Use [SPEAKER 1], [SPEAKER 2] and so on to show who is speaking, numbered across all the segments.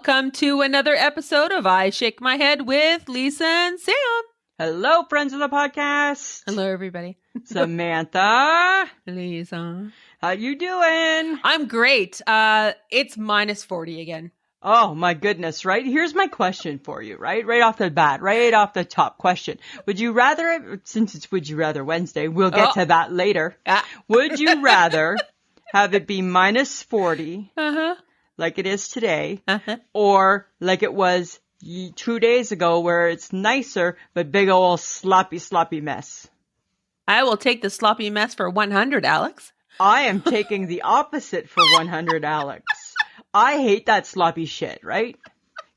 [SPEAKER 1] Welcome to another episode of I Shake My Head with Lisa and Sam.
[SPEAKER 2] Hello, friends of the podcast.
[SPEAKER 1] Hello, everybody.
[SPEAKER 2] Samantha.
[SPEAKER 1] Lisa.
[SPEAKER 2] How you doing?
[SPEAKER 1] I'm great. It's minus 40 again.
[SPEAKER 2] Oh, my goodness, right? Here's my question for you, right? Right off the bat, right off the top question. Would you rather, since it's Would You Rather Wednesday, we'll get to that later. Would you rather have it be minus 40, like it is today, or like it was 2 days ago where it's nicer, but big old sloppy mess?
[SPEAKER 1] I will take the sloppy mess for 100, Alex.
[SPEAKER 2] I am taking the opposite for 100, Alex. I hate that sloppy shit, right?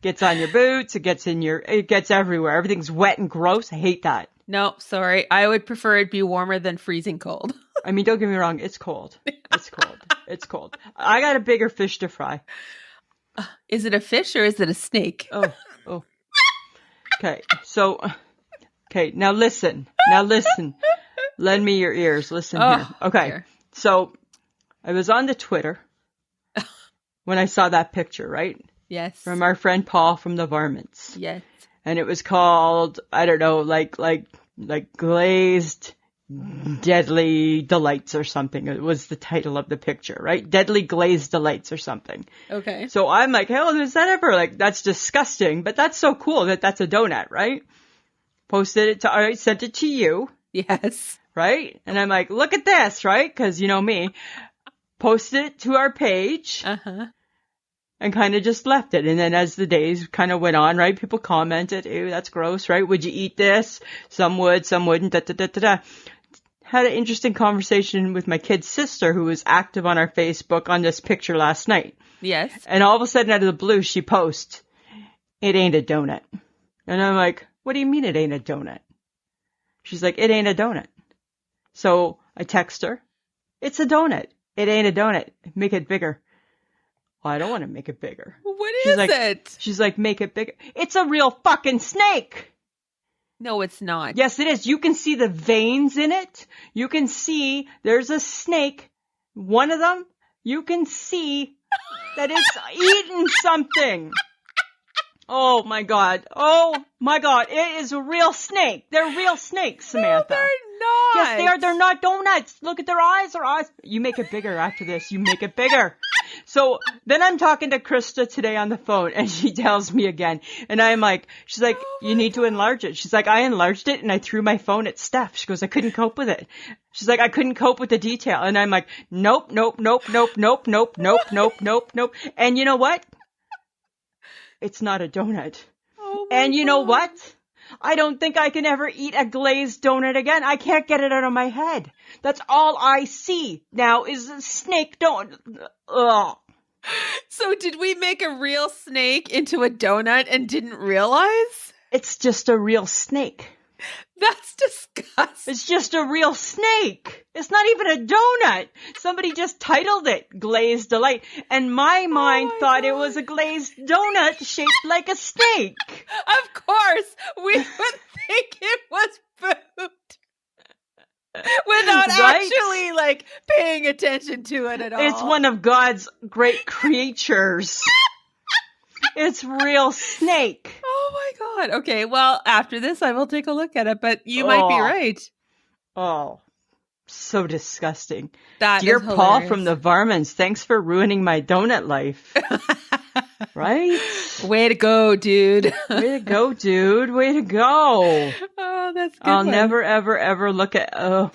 [SPEAKER 2] Gets on your boots, it gets everywhere. Everything's wet and gross. I hate that.
[SPEAKER 1] No, sorry. I would prefer it be warmer than freezing cold.
[SPEAKER 2] I mean, don't get me wrong. It's cold. It's cold. It's cold. I got a bigger fish to fry.
[SPEAKER 1] Is it a fish or is it a snake?
[SPEAKER 2] Oh. Okay. So, now listen. Lend me your ears. Listen here. Okay.
[SPEAKER 1] Dear.
[SPEAKER 2] So, I was on the Twitter when I saw that picture, right?
[SPEAKER 1] Yes.
[SPEAKER 2] From our friend Paul from the Varmints.
[SPEAKER 1] Yes.
[SPEAKER 2] And it was called, I don't know, like glazed deadly delights or something. It was the title of the picture, right? Deadly glazed delights or something.
[SPEAKER 1] Okay.
[SPEAKER 2] So I'm like, hell, is that ever that's disgusting, but that's so cool that that's a donut, right? I sent it to you.
[SPEAKER 1] Yes.
[SPEAKER 2] Right? And I'm like, look at this, right? Cause you know me, posted it to our page. And kind of just left it. And then as the days kind of went on, right, people commented, ew, that's gross, right? Would you eat this? Some would, some wouldn't, Had an interesting conversation with my kid's sister who was active on our Facebook on this picture last night.
[SPEAKER 1] Yes.
[SPEAKER 2] And all of a sudden out of the blue, she posts, it ain't a donut. And I'm like, what do you mean it ain't a donut? She's like, it ain't a donut. So I text her, it's a donut. It ain't a donut. Make it bigger. I don't want to make it bigger.
[SPEAKER 1] What is it?
[SPEAKER 2] She's like, make it bigger. It's a real fucking snake.
[SPEAKER 1] No, it's not.
[SPEAKER 2] Yes, it is. You can see the veins in it. You can see there's a snake. One of them, you can see that it's eating something. Oh my God. It is a real snake. They're real snakes, Samantha.
[SPEAKER 1] No, they're not.
[SPEAKER 2] Yes, they are. They're not donuts. Look at their eyes. You make it bigger after this. You make it bigger. So then I'm talking to Krista today on the phone and she tells me again. And I'm like, she's like, you need to enlarge it. She's like, I enlarged it and I threw my phone at Steph. She goes, I couldn't cope with it. She's like, I couldn't cope with the detail. And I'm like, nope. And you know what? It's not a donut. And you know what? I don't think I can ever eat a glazed donut again. I can't get it out of my head. That's all I see now is a snake donut. Ugh.
[SPEAKER 1] So did we make a real snake into a donut and didn't realize?
[SPEAKER 2] It's just a real snake.
[SPEAKER 1] That's disgusting.
[SPEAKER 2] It's just a real snake. It's not even a donut. Somebody just titled it Glazed Delight. And my mind thought it was a glazed donut shaped like a snake.
[SPEAKER 1] Of course, we would think it was food. Without actually paying attention to it at all.
[SPEAKER 2] It's one of God's great creatures. It's real snake.
[SPEAKER 1] Oh my God. Okay, well, after this, I will take a look at it, but you might be right.
[SPEAKER 2] Oh, so disgusting.
[SPEAKER 1] Dear
[SPEAKER 2] Paul from the Varmints, thanks for ruining my donut life. Right?
[SPEAKER 1] Way to go, dude.
[SPEAKER 2] Way to go, dude. Way to go.
[SPEAKER 1] Oh, that's good.
[SPEAKER 2] I'll never, ever look at... Oh,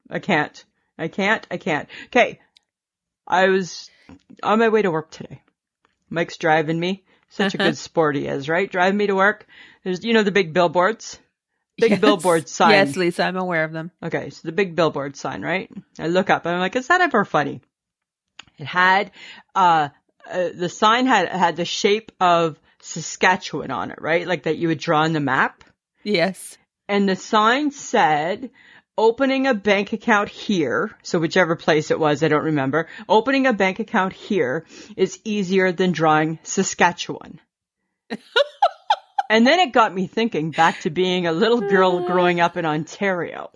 [SPEAKER 2] I can't. Okay. I was on my way to work today. Mike's driving me. Such a good sport he is, right? Driving me to work. There's, the big billboards? Billboard sign.
[SPEAKER 1] Yes, Lisa, I'm aware of them.
[SPEAKER 2] Okay, so the big billboard sign, right? I look up and I'm like, is that ever funny? It had, the sign had the shape of Saskatchewan on it, right? Like that you would draw on the map.
[SPEAKER 1] Yes.
[SPEAKER 2] And the sign said, opening a bank account here, so whichever place it was, I don't remember, opening a bank account here is easier than drawing Saskatchewan. And then it got me thinking back to being a little girl growing up in Ontario.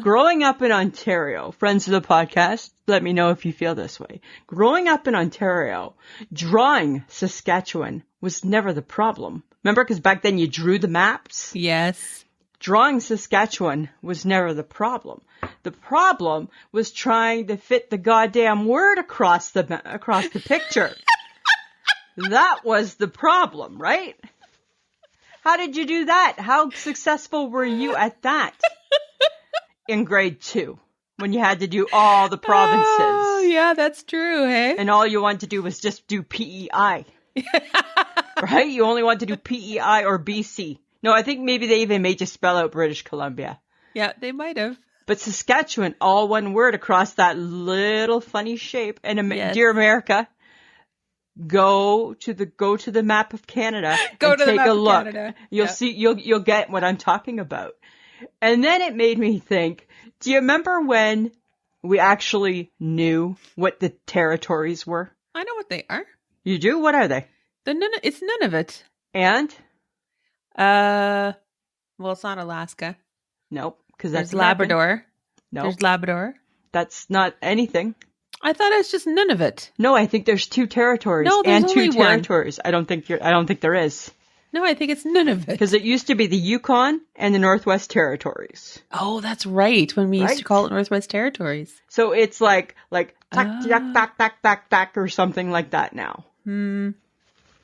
[SPEAKER 2] Growing up in Ontario, friends of the podcast, let me know if you feel this way. Growing up in Ontario, drawing Saskatchewan was never the problem. Remember, because back then you drew the maps?
[SPEAKER 1] Yes.
[SPEAKER 2] Drawing Saskatchewan was never the problem. The problem was trying to fit the goddamn word across the picture. That was the problem, right? How did you do that? How successful were you at that in grade 2 when you had to do all the provinces?
[SPEAKER 1] Oh, yeah, that's true, hey?
[SPEAKER 2] And all you wanted to do was just do PEI. Right? You only wanted to do PEI or BC. No, I think maybe they even made you spell out British Columbia.
[SPEAKER 1] Yeah, they might have.
[SPEAKER 2] But Saskatchewan, all one word across that little funny shape. And
[SPEAKER 1] Yes.
[SPEAKER 2] dear America, go to the map of Canada and take a look.
[SPEAKER 1] Canada.
[SPEAKER 2] You'll see, you'll get what I'm talking about. And then it made me think, do you remember when we actually knew what the territories were?
[SPEAKER 1] I know what they are.
[SPEAKER 2] You do? What are they?
[SPEAKER 1] It's Nunavut.
[SPEAKER 2] And?
[SPEAKER 1] Well, it's not Alaska.
[SPEAKER 2] Nope. Because that's
[SPEAKER 1] There's Labrador.
[SPEAKER 2] No,
[SPEAKER 1] There's Labrador.
[SPEAKER 2] that's not anything.
[SPEAKER 1] I thought it was just Nunavut.
[SPEAKER 2] No, I think there's 2 territories
[SPEAKER 1] No, there's
[SPEAKER 2] and 2
[SPEAKER 1] only one.
[SPEAKER 2] territories. I don't think there is.
[SPEAKER 1] No, I think it's Nunavut.
[SPEAKER 2] Because it used to be the Yukon and the Northwest Territories.
[SPEAKER 1] Oh, that's right. When we used to
[SPEAKER 2] Right?
[SPEAKER 1] call it Northwest Territories.
[SPEAKER 2] So it's like back or something like that now.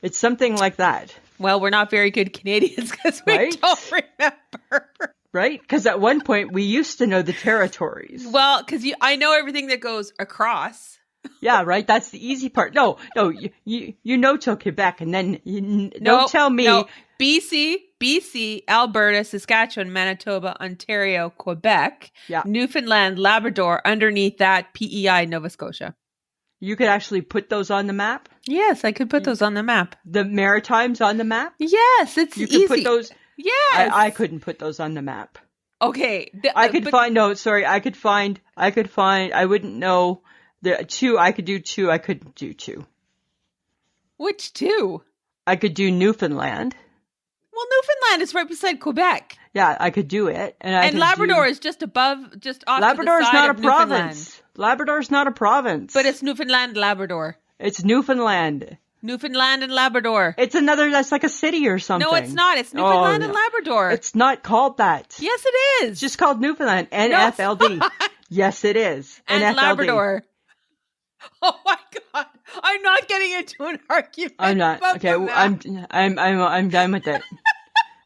[SPEAKER 2] It's something like that,
[SPEAKER 1] Well, we're not very good Canadians because we
[SPEAKER 2] Right?
[SPEAKER 1] don't remember.
[SPEAKER 2] right? Because at one point we used to know the territories.
[SPEAKER 1] Well, because I know everything that goes across.
[SPEAKER 2] Yeah, right. That's the easy part. No, you know till Quebec, and then don't
[SPEAKER 1] Nope,
[SPEAKER 2] tell me.
[SPEAKER 1] no. BC, Alberta, Saskatchewan, Manitoba, Ontario, Quebec,
[SPEAKER 2] Yeah.
[SPEAKER 1] Newfoundland, Labrador. Underneath that, PEI, Nova Scotia.
[SPEAKER 2] You could actually put those on the map.
[SPEAKER 1] Yes, I could put those on the map.
[SPEAKER 2] The Maritimes on the map.
[SPEAKER 1] Yes, it's
[SPEAKER 2] You
[SPEAKER 1] easy.
[SPEAKER 2] could put those.
[SPEAKER 1] Yes.
[SPEAKER 2] I couldn't put those on the map.
[SPEAKER 1] Okay.
[SPEAKER 2] I could find. No, sorry. I could find. I wouldn't know. The 2. I could do 2. I couldn't do 2.
[SPEAKER 1] Which two?
[SPEAKER 2] I could do Newfoundland.
[SPEAKER 1] Well, Newfoundland is right beside Quebec.
[SPEAKER 2] Yeah, I could do it. And
[SPEAKER 1] Labrador is just above, just off
[SPEAKER 2] Labrador
[SPEAKER 1] to the
[SPEAKER 2] is
[SPEAKER 1] side
[SPEAKER 2] not a
[SPEAKER 1] of Newfoundland.
[SPEAKER 2] province. Labrador is not a province.
[SPEAKER 1] But it's Newfoundland, Labrador.
[SPEAKER 2] It's Newfoundland.
[SPEAKER 1] Newfoundland and Labrador.
[SPEAKER 2] It's another. That's like a city or something.
[SPEAKER 1] No, it's not. It's Newfoundland
[SPEAKER 2] Oh,
[SPEAKER 1] and
[SPEAKER 2] no.
[SPEAKER 1] Labrador.
[SPEAKER 2] It's not called that.
[SPEAKER 1] Yes, it is.
[SPEAKER 2] It's just called Newfoundland. NFLD. Yes, it is.
[SPEAKER 1] and
[SPEAKER 2] NFLD.
[SPEAKER 1] Labrador. Oh my God! I'm not getting into an argument.
[SPEAKER 2] I'm not.
[SPEAKER 1] about
[SPEAKER 2] Okay,
[SPEAKER 1] the map.
[SPEAKER 2] I'm done with it.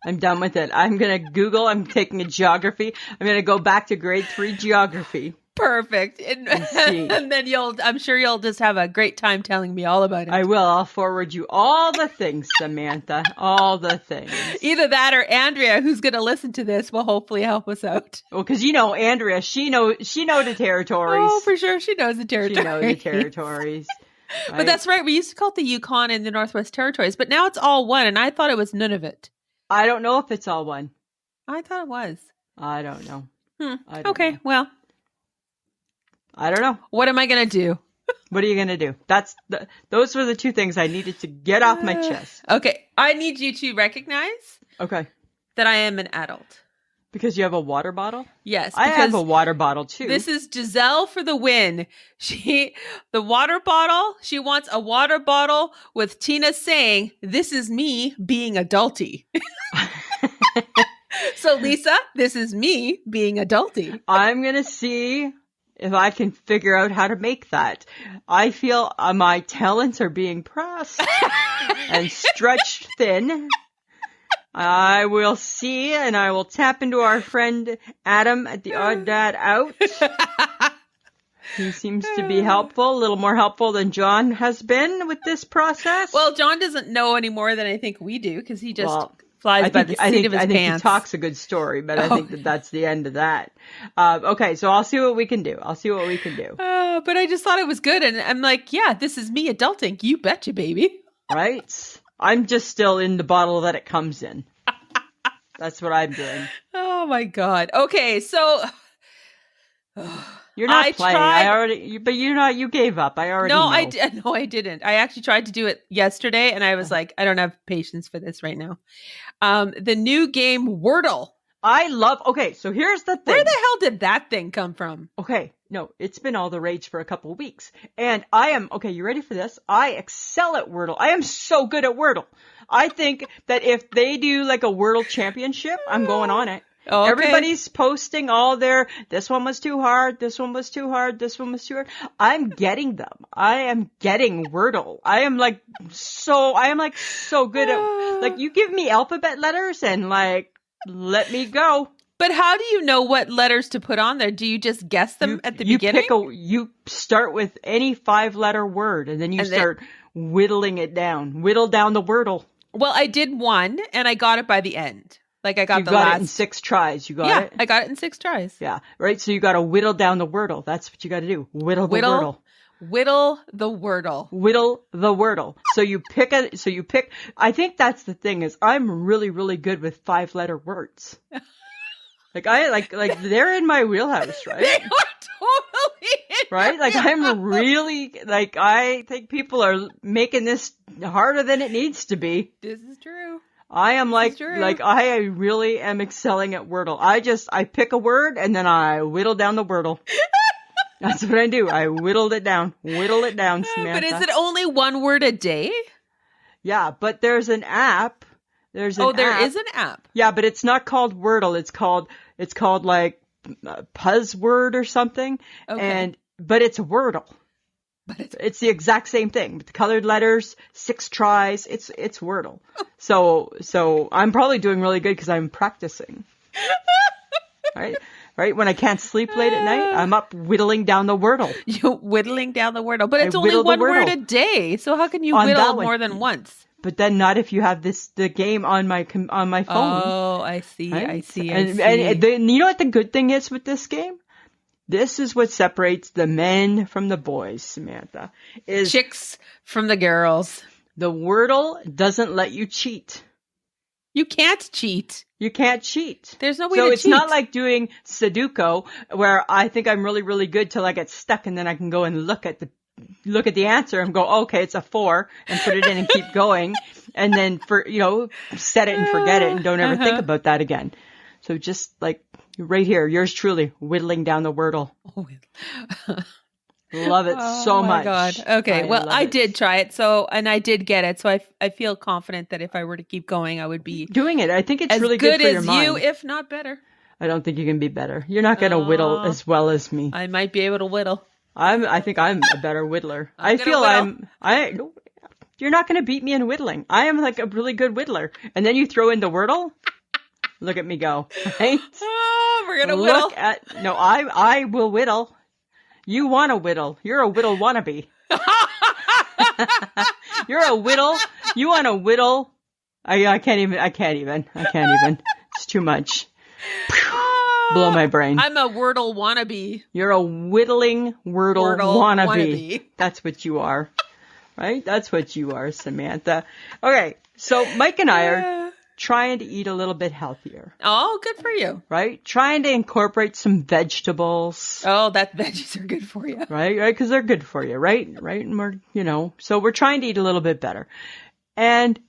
[SPEAKER 2] I'm done with it. I'm gonna Google. I'm taking a geography. I'm gonna go back to grade 3 geography.
[SPEAKER 1] Perfect. And,
[SPEAKER 2] see.
[SPEAKER 1] and then I'm sure you'll just have a great time telling me all about it.
[SPEAKER 2] I will. I'll forward you all the things, Samantha. All the things.
[SPEAKER 1] Either that or Andrea, who's going to listen to this, will hopefully help us out.
[SPEAKER 2] Well, because Andrea, she know the territories.
[SPEAKER 1] Oh, for sure. She knows the territory.
[SPEAKER 2] She knows the territories.
[SPEAKER 1] But
[SPEAKER 2] Right?
[SPEAKER 1] that's right. We used to call it the Yukon and the Northwest Territories, but now it's all one, and I thought it was Nunavut.
[SPEAKER 2] I don't know if it's all one.
[SPEAKER 1] I thought it was.
[SPEAKER 2] I don't know. I don't
[SPEAKER 1] Okay,
[SPEAKER 2] know.
[SPEAKER 1] well,
[SPEAKER 2] I don't know.
[SPEAKER 1] what am I going to do?
[SPEAKER 2] What are you gonna do? Those were the 2 things I needed to get off my chest.
[SPEAKER 1] Okay, I need you to recognize
[SPEAKER 2] Okay.
[SPEAKER 1] that I am an adult.
[SPEAKER 2] Because you have a water bottle?
[SPEAKER 1] Yes,
[SPEAKER 2] I have a
[SPEAKER 1] because
[SPEAKER 2] water bottle too.
[SPEAKER 1] this is Giselle for the win. She wants a water bottle with Tina saying, "This is me being adulty." So Lisa, this is me being adulty.
[SPEAKER 2] I'm gonna see if I can figure out how to make that. I feel my talents are being pressed and stretched thin. I will see, and I will tap into our friend Adam at the Odd Dad Out. He seems to be helpful, a little more helpful than John has been with this process.
[SPEAKER 1] Well, John doesn't know any more than I think we do because he just
[SPEAKER 2] Well,
[SPEAKER 1] flies by the seat of his
[SPEAKER 2] I think
[SPEAKER 1] pants.
[SPEAKER 2] he talks a good story, but I think that's the end of that. Okay, so I'll see what we can do.
[SPEAKER 1] But I just thought it was good, and I'm like, yeah, this is me adulting. You betcha, baby.
[SPEAKER 2] Right? I'm just still in the bottle that it comes in. That's what I'm doing.
[SPEAKER 1] Oh my God. Okay, so
[SPEAKER 2] You're not playing. But you gave up. I already know.
[SPEAKER 1] No, I didn't. I actually tried to do it yesterday, and I was like, I don't have patience for this right now. The new game Wordle.
[SPEAKER 2] Okay, so here's the thing.
[SPEAKER 1] Where the hell did that thing come from?
[SPEAKER 2] Okay, no, it's been all the rage for a couple of weeks. And okay, you ready for this? I excel at Wordle. I am so good at Wordle. I think that if they do like a Wordle championship, I'm going on it. Okay. Everybody's posting all this one was too hard, this one was too hard, this one was too hard. I'm getting them. I am getting Wordle. I am so good at, like, you give me alphabet letters and let me go.
[SPEAKER 1] But how do you know what letters to put on there? Do you just guess them at the beginning?
[SPEAKER 2] You start with any 5-letter word and then you start whittling it down. Whittle down the Wordle.
[SPEAKER 1] Well, I did one and I got it by the end. Like I got
[SPEAKER 2] the last. You got it in 6 tries. You got it?
[SPEAKER 1] Yeah, I got it in 6 tries.
[SPEAKER 2] Yeah, right? So you got to whittle down the Wordle. That's what you got to do. Whittle the Wordle.
[SPEAKER 1] Whittle the Wordle.
[SPEAKER 2] Whittle the Wordle. So you pick, I think that's the thing is I'm really, really good with 5-letter words. They're in my wheelhouse, right?
[SPEAKER 1] They are totally in
[SPEAKER 2] right? Like I'm really, I think people are making this harder than it needs to be.
[SPEAKER 1] This is true.
[SPEAKER 2] I am I really am excelling at Wordle. I pick a word and then I whittle down the Wordle. That's what I do. I whittled it down. Whittle it down, Samantha.
[SPEAKER 1] But is it only 1 word a day?
[SPEAKER 2] Yeah, but there's an app. There is
[SPEAKER 1] an app.
[SPEAKER 2] Yeah, but it's not called Wordle. It's called like Puzzword or something.
[SPEAKER 1] Okay.
[SPEAKER 2] But it's Wordle. But it's the exact same thing. With the colored letters, 6 tries. It's Wordle. So I'm probably doing really good because I'm practicing. Right? When I can't sleep late at night, I'm up whittling down the Wordle.
[SPEAKER 1] You're whittling down the Wordle. But it's only 1 word a day. So how can you whittle more than once?
[SPEAKER 2] But then not if you have the game on my phone.
[SPEAKER 1] Oh, I see. Right? I see.
[SPEAKER 2] And you know what the good thing is with this game? This is what separates the men from the boys, Samantha. Is
[SPEAKER 1] chicks from the girls.
[SPEAKER 2] The Wordle doesn't let you cheat.
[SPEAKER 1] You can't cheat.
[SPEAKER 2] You can't cheat.
[SPEAKER 1] There's no way to cheat.
[SPEAKER 2] So it's not like doing Sudoku where I think I'm really, really good till I get stuck and then I can go and look at the answer and go, okay, it's a 4 and put it in and keep going. And then set it and forget it and don't ever think about that again. So just like right here, yours truly, whittling down the Wordle. Love it so much. Oh my God.
[SPEAKER 1] Okay. I did try it. And I did get it. So I feel confident that if I were to keep going, I would be
[SPEAKER 2] doing it. I think it's really good for your mind.
[SPEAKER 1] As good as you, if not better.
[SPEAKER 2] I don't think you can be better. You're not going to whittle as well as me.
[SPEAKER 1] I might be able to whittle.
[SPEAKER 2] I think I'm a better whittler. You're not going to beat me in whittling. I am like a really good whittler. And then you throw in the Wordle. Look at me go. Right?
[SPEAKER 1] Oh, we're going to whittle.
[SPEAKER 2] I will whittle. You want to whittle. You're a whittle wannabe. You're a whittle. You want to whittle. I can't even. It's too much. Blow my brain.
[SPEAKER 1] I'm a Wordle wannabe.
[SPEAKER 2] You're a whittling Wordle wannabe. That's what you are. Right? That's what you are, Samantha. Okay. So Mike and I are trying to eat a little bit healthier.
[SPEAKER 1] Oh, good for you.
[SPEAKER 2] Right? Trying to incorporate some vegetables.
[SPEAKER 1] Oh, veggies are good for you.
[SPEAKER 2] Right? Because they're good for you, right? Right? And so we're trying to eat a little bit better. And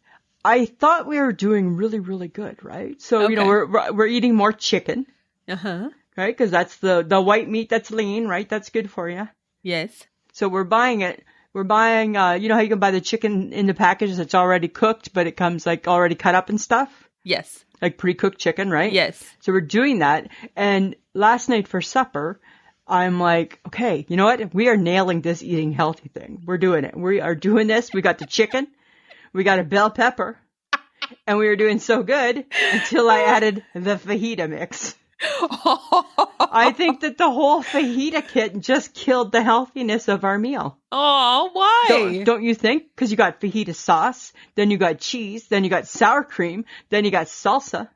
[SPEAKER 2] I thought we were doing really, really good, right? So,
[SPEAKER 1] okay.
[SPEAKER 2] We're eating more chicken.
[SPEAKER 1] Uh-huh.
[SPEAKER 2] Right? Because that's the white meat that's lean, right? That's good for you.
[SPEAKER 1] Yes.
[SPEAKER 2] So we're buying it. We're buying, how you can buy the chicken in the package that's already cooked, but it comes like already cut up and stuff?
[SPEAKER 1] Yes.
[SPEAKER 2] Like pre-cooked chicken, right?
[SPEAKER 1] Yes.
[SPEAKER 2] So we're doing that. And last night for supper, I'm like, okay, you know what? We are nailing this eating healthy thing. We're doing it. We are doing this. We got the chicken. We got a bell pepper. And we were doing so good until I added the fajita mix. I think that the whole fajita kit just killed the healthiness of our meal.
[SPEAKER 1] Oh, why?
[SPEAKER 2] Don't you think? Because you got fajita sauce, then you got cheese, then you got sour cream, then you got salsa.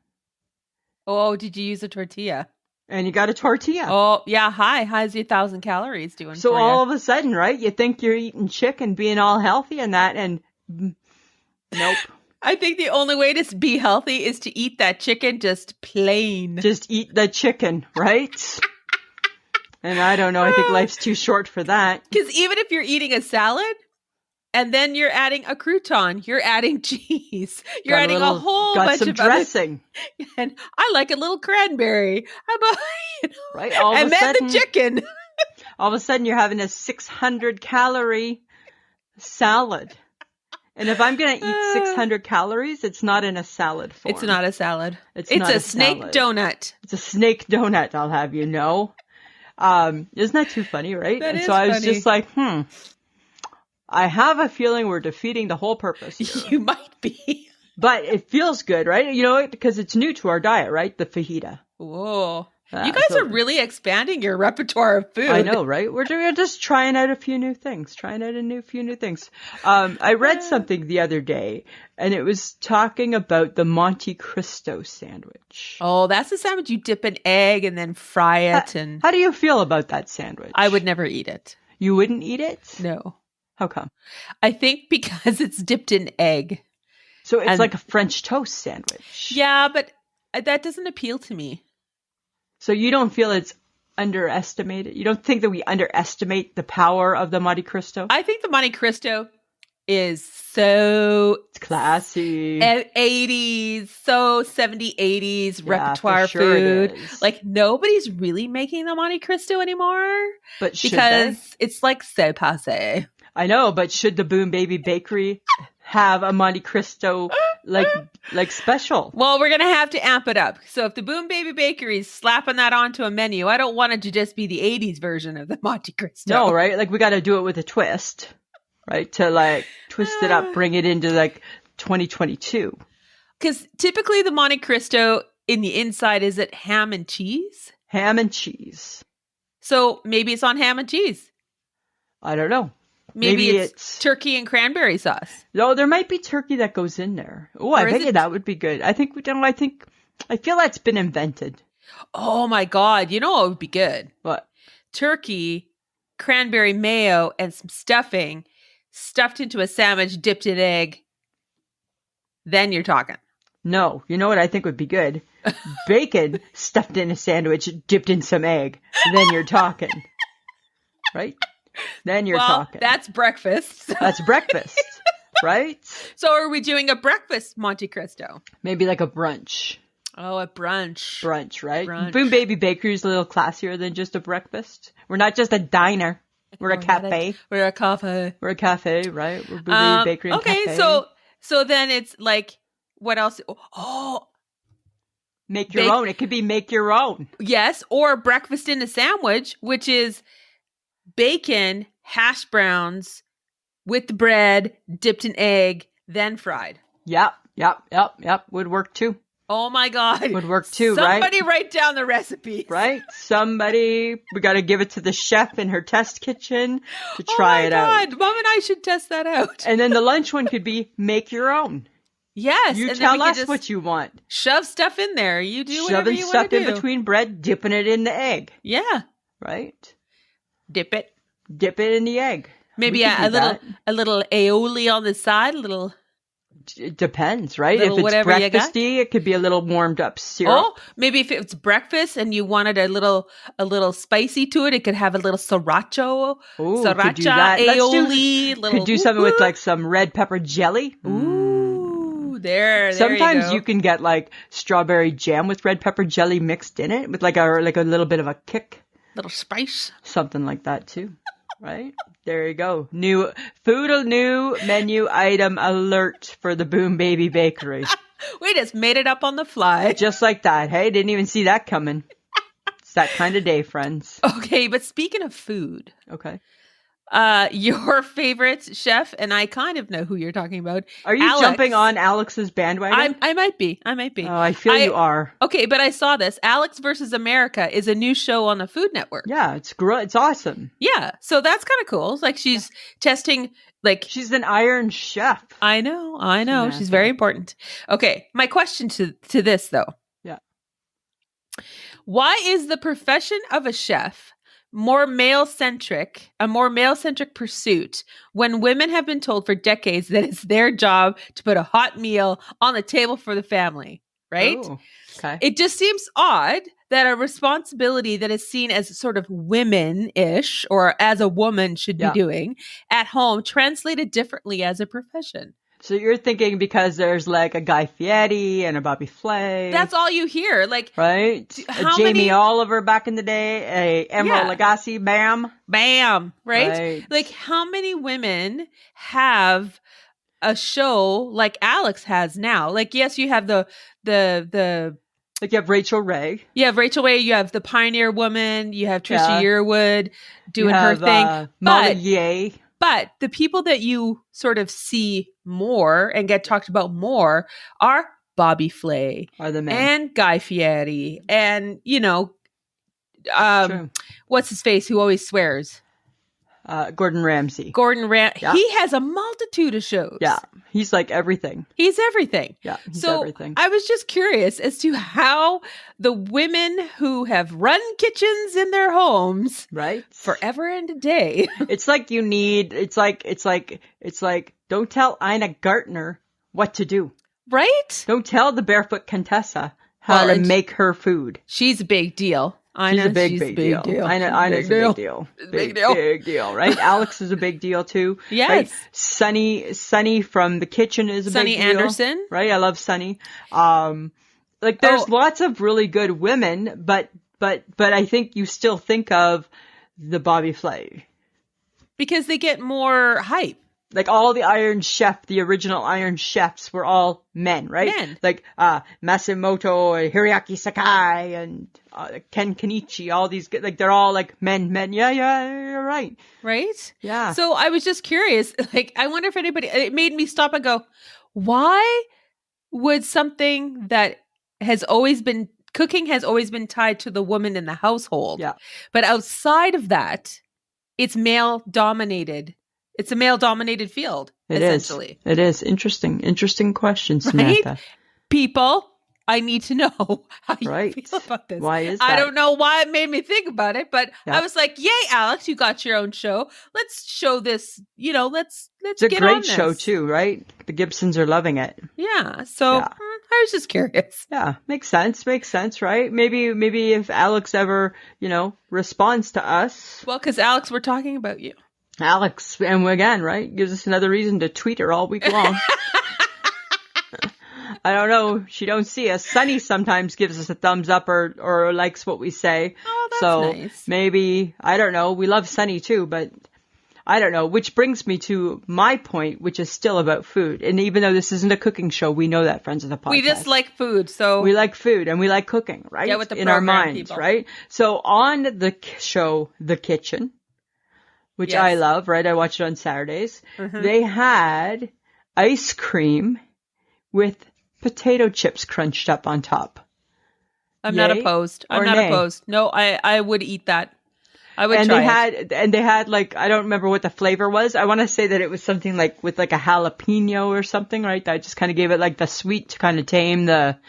[SPEAKER 1] Oh, did you use a tortilla?
[SPEAKER 2] And you got a tortilla.
[SPEAKER 1] Oh, yeah. How's your 1,000 calories doing
[SPEAKER 2] so all of a sudden, right, you think you're eating chicken, being all healthy and that, and nope.
[SPEAKER 1] I think the only way to be healthy is to eat that chicken just plain.
[SPEAKER 2] Just eat the chicken, right? And I don't know. I think life's too short for that.
[SPEAKER 1] Because even if you're eating a salad and then you're adding a crouton, you're adding cheese, you're adding a whole bunch of
[SPEAKER 2] dressing.
[SPEAKER 1] And I like a little cranberry. How about,
[SPEAKER 2] right?
[SPEAKER 1] And then the chicken.
[SPEAKER 2] All of a sudden, you're having a 600-calorie salad. And if I'm going to eat 600 calories, it's not in a salad form.
[SPEAKER 1] It's not a salad.
[SPEAKER 2] It's
[SPEAKER 1] a snake donut.
[SPEAKER 2] It's a snake donut, I'll have you know. Isn't that too funny, right?
[SPEAKER 1] That is
[SPEAKER 2] so I was
[SPEAKER 1] funny.
[SPEAKER 2] just like, I have a feeling we're defeating the whole purpose here.
[SPEAKER 1] You might be.
[SPEAKER 2] But it feels good, right? You know, because it's new to our diet, right? The fajita.
[SPEAKER 1] Whoa. You guys are really expanding your repertoire of food.
[SPEAKER 2] I know, right? We're just trying out a few new things. I read something the other day, and it was talking about the Monte Cristo sandwich.
[SPEAKER 1] Oh, that's the sandwich you dip in egg and then fry it.
[SPEAKER 2] How do you feel about that sandwich?
[SPEAKER 1] I would never eat it.
[SPEAKER 2] You wouldn't eat it?
[SPEAKER 1] No.
[SPEAKER 2] How come?
[SPEAKER 1] I think because it's dipped in egg.
[SPEAKER 2] So it's like a French toast sandwich.
[SPEAKER 1] Yeah, but that doesn't appeal to me.
[SPEAKER 2] So you don't feel it's underestimated? You don't think that we underestimate the power of the Monte Cristo?
[SPEAKER 1] I think the Monte Cristo is so
[SPEAKER 2] it's classy.
[SPEAKER 1] 80s, so 70s, 80s repertoire food. Like nobody's really making the Monte Cristo anymore.
[SPEAKER 2] But
[SPEAKER 1] because it's like so passe.
[SPEAKER 2] I know, but should the Boom Baby Bakery have a Monte Cristo like special?
[SPEAKER 1] Well, we're going to have to amp it up. So if the Boom Baby Bakery is slapping that onto a menu, I don't want it to just be the 80s version of the Monte Cristo.
[SPEAKER 2] No, right? Like we got to do it with a twist, right? To like twist it up, bring it into like 2022.
[SPEAKER 1] Because typically the Monte Cristo in the inside, is it ham and cheese?
[SPEAKER 2] Ham and cheese.
[SPEAKER 1] So maybe it's on ham and cheese.
[SPEAKER 2] I don't know.
[SPEAKER 1] Maybe it's turkey and cranberry sauce.
[SPEAKER 2] No, there might be turkey that goes in there. Oh, I bet you that would be good. I feel that's been invented.
[SPEAKER 1] Oh my God. You know what would be good?
[SPEAKER 2] What?
[SPEAKER 1] Turkey, cranberry mayo, and some stuffing stuffed into a sandwich dipped in egg. Then you're talking.
[SPEAKER 2] No, you know what I think would be good? Bacon stuffed in a sandwich dipped in some egg. Then you're talking. Right? Then you're talking.
[SPEAKER 1] That's breakfast.
[SPEAKER 2] That's breakfast, right?
[SPEAKER 1] So are we doing a breakfast Monte Cristo?
[SPEAKER 2] Maybe like a brunch.
[SPEAKER 1] Oh, a brunch.
[SPEAKER 2] Brunch, right?
[SPEAKER 1] Brunch.
[SPEAKER 2] Boom Baby Bakery is a little classier than just a breakfast. We're not just a diner. We're a cafe.
[SPEAKER 1] We're a cafe.
[SPEAKER 2] We're a cafe, right? We're Boom Baby Bakery and cafe.
[SPEAKER 1] Okay, so then it's like, what else? Oh.
[SPEAKER 2] Make your own. It could be make your own.
[SPEAKER 1] Yes, or breakfast in a sandwich, which is bacon, hash browns with the bread, dipped in egg, then fried.
[SPEAKER 2] Yep. Would work too.
[SPEAKER 1] Oh my God.
[SPEAKER 2] Would work too,
[SPEAKER 1] Somebody
[SPEAKER 2] right?
[SPEAKER 1] Somebody write down the recipes.
[SPEAKER 2] Right? We got to give it to the chef in her test kitchen to try it out. Oh my God.
[SPEAKER 1] Mom and I should test that out.
[SPEAKER 2] And then the lunch one could be make your own.
[SPEAKER 1] Yes.
[SPEAKER 2] You tell us what you want.
[SPEAKER 1] Shove stuff in there. You do whatever you want to do.
[SPEAKER 2] Shoving stuff in between bread, dipping it in the egg.
[SPEAKER 1] Yeah.
[SPEAKER 2] Right?
[SPEAKER 1] Dip it
[SPEAKER 2] in the egg.
[SPEAKER 1] Maybe a little aioli on the side,
[SPEAKER 2] It depends, right?
[SPEAKER 1] If it's
[SPEAKER 2] breakfasty, it could be a little warmed up syrup.
[SPEAKER 1] Oh, maybe if it's breakfast and you wanted a little spicy to it, it could have a little sriracha.
[SPEAKER 2] Ooh,
[SPEAKER 1] sriracha aioli.
[SPEAKER 2] Could do something with like some red pepper jelly.
[SPEAKER 1] Ooh, there.
[SPEAKER 2] Sometimes you can get like strawberry jam with red pepper jelly mixed in it with like a little bit of a kick.
[SPEAKER 1] Little spice.
[SPEAKER 2] Something like that too. Right? There you go. New menu item alert for the Boom Baby Bakery.
[SPEAKER 1] We just made it up on the fly.
[SPEAKER 2] Just like that. Hey, didn't even see that coming. It's that kind of day, friends.
[SPEAKER 1] Okay, but speaking of food.
[SPEAKER 2] Okay.
[SPEAKER 1] Your favorite chef, and I kind of know who you're talking about.
[SPEAKER 2] Are you jumping on Alex's bandwagon?
[SPEAKER 1] I might be.
[SPEAKER 2] Oh, I feel you are.
[SPEAKER 1] Okay, but I saw this. Alex versus America is a new show on the Food Network.
[SPEAKER 2] Yeah, it's awesome.
[SPEAKER 1] Yeah, so that's kind of cool. Like she's testing, like
[SPEAKER 2] she's an Iron Chef.
[SPEAKER 1] I know. She's very important. Okay, my question to this though.
[SPEAKER 2] Yeah.
[SPEAKER 1] Why is the profession of a chef a more male-centric pursuit when women have been told for decades that it's their job to put a hot meal on the table for the family? right?
[SPEAKER 2] Oh, okay.
[SPEAKER 1] It just seems odd that a responsibility that is seen as sort of women-ish or as a woman should be doing at home translated differently as a profession.
[SPEAKER 2] So you're thinking because there's like a Guy Fieri and a Bobby Flay.
[SPEAKER 1] That's all you hear. Like,
[SPEAKER 2] right? A Jamie Oliver back in the day, a Emerald Lagasse, bam.
[SPEAKER 1] Bam, right? Like, how many women have a show like Alex has now? Like, yes, you have the
[SPEAKER 2] like you have Rachel Ray.
[SPEAKER 1] You have Rachel Ray. You have the Pioneer Woman. You have Trisha Yearwood doing her thing. But the people that you sort of see more and get talked about more are Bobby Flay,
[SPEAKER 2] are the men,
[SPEAKER 1] and Guy Fieri, and what's his face who always swears.
[SPEAKER 2] Gordon Ramsay.
[SPEAKER 1] He has a multitude of shows.
[SPEAKER 2] Yeah. He's like everything.
[SPEAKER 1] He's everything.
[SPEAKER 2] Yeah. He's everything.
[SPEAKER 1] I was just curious as to how the women who have run kitchens in their homes,
[SPEAKER 2] right,
[SPEAKER 1] forever and a day.
[SPEAKER 2] It's like don't tell Ina Gartner what to do.
[SPEAKER 1] Right?
[SPEAKER 2] Don't tell the barefoot Contessa how to make her food.
[SPEAKER 1] She's a big deal.
[SPEAKER 2] She's a big deal. Ina's a big deal. Big deal, right? Alex is a big deal too.
[SPEAKER 1] Yes.
[SPEAKER 2] Right? Sunny from the kitchen is a big deal.
[SPEAKER 1] Sunny Anderson.
[SPEAKER 2] Right? I love Sunny. There's lots of really good women, but I think you still think of the Bobby Flay.
[SPEAKER 1] Because they get more hype.
[SPEAKER 2] Like all the the original Iron Chefs were all men, right?
[SPEAKER 1] Men.
[SPEAKER 2] Like Masimoto, Hiroyaki Sakai, and Ken Kenichi, all these, like they're all like men. Yeah, you're right.
[SPEAKER 1] Right?
[SPEAKER 2] Yeah.
[SPEAKER 1] So I was just curious, like, I wonder if it made me stop and go, why would something that cooking has always been tied to the woman in the household.
[SPEAKER 2] Yeah.
[SPEAKER 1] But outside of that, it's male dominated. It's a male-dominated field, essentially.
[SPEAKER 2] It is. Interesting question, Samantha.
[SPEAKER 1] Right? People, I need to know how you feel about this.
[SPEAKER 2] Why is that?
[SPEAKER 1] I don't know why it made me think about it, but I was like, yay, Alex, you got your own show. Let's show this, let's
[SPEAKER 2] it's a
[SPEAKER 1] get
[SPEAKER 2] great
[SPEAKER 1] on this.
[SPEAKER 2] show, too, right? The Gibsons are loving it.
[SPEAKER 1] Yeah, so I was just curious.
[SPEAKER 2] Yeah, makes sense, right? Maybe if Alex ever, responds to us.
[SPEAKER 1] Well, because Alex, we're talking about you.
[SPEAKER 2] Alex, and again, right, gives us another reason to tweet her all week long. I don't know. She don't see us. Sunny sometimes gives us a thumbs up or likes what we say.
[SPEAKER 1] Oh, that's nice.
[SPEAKER 2] Maybe, I don't know. We love Sunny too, but I don't know. Which brings me to my point, which is still about food. And even though this isn't a cooking show, we know that, friends of the podcast.
[SPEAKER 1] We just like food, so.
[SPEAKER 2] We like food and we like cooking, right?
[SPEAKER 1] Get with the
[SPEAKER 2] in our
[SPEAKER 1] program,
[SPEAKER 2] minds,
[SPEAKER 1] people.
[SPEAKER 2] Right? So on the show, The Kitchen, which I love, right? I watch it on Saturdays. Mm-hmm. They had ice cream with potato chips crunched up on top.
[SPEAKER 1] I'm not opposed. No, I would eat that. I would try it.
[SPEAKER 2] And they had like, I don't remember what the flavor was. I want to say that it was something like with like a jalapeno or something, right? That just kind of gave it like the sweet to kind of tame the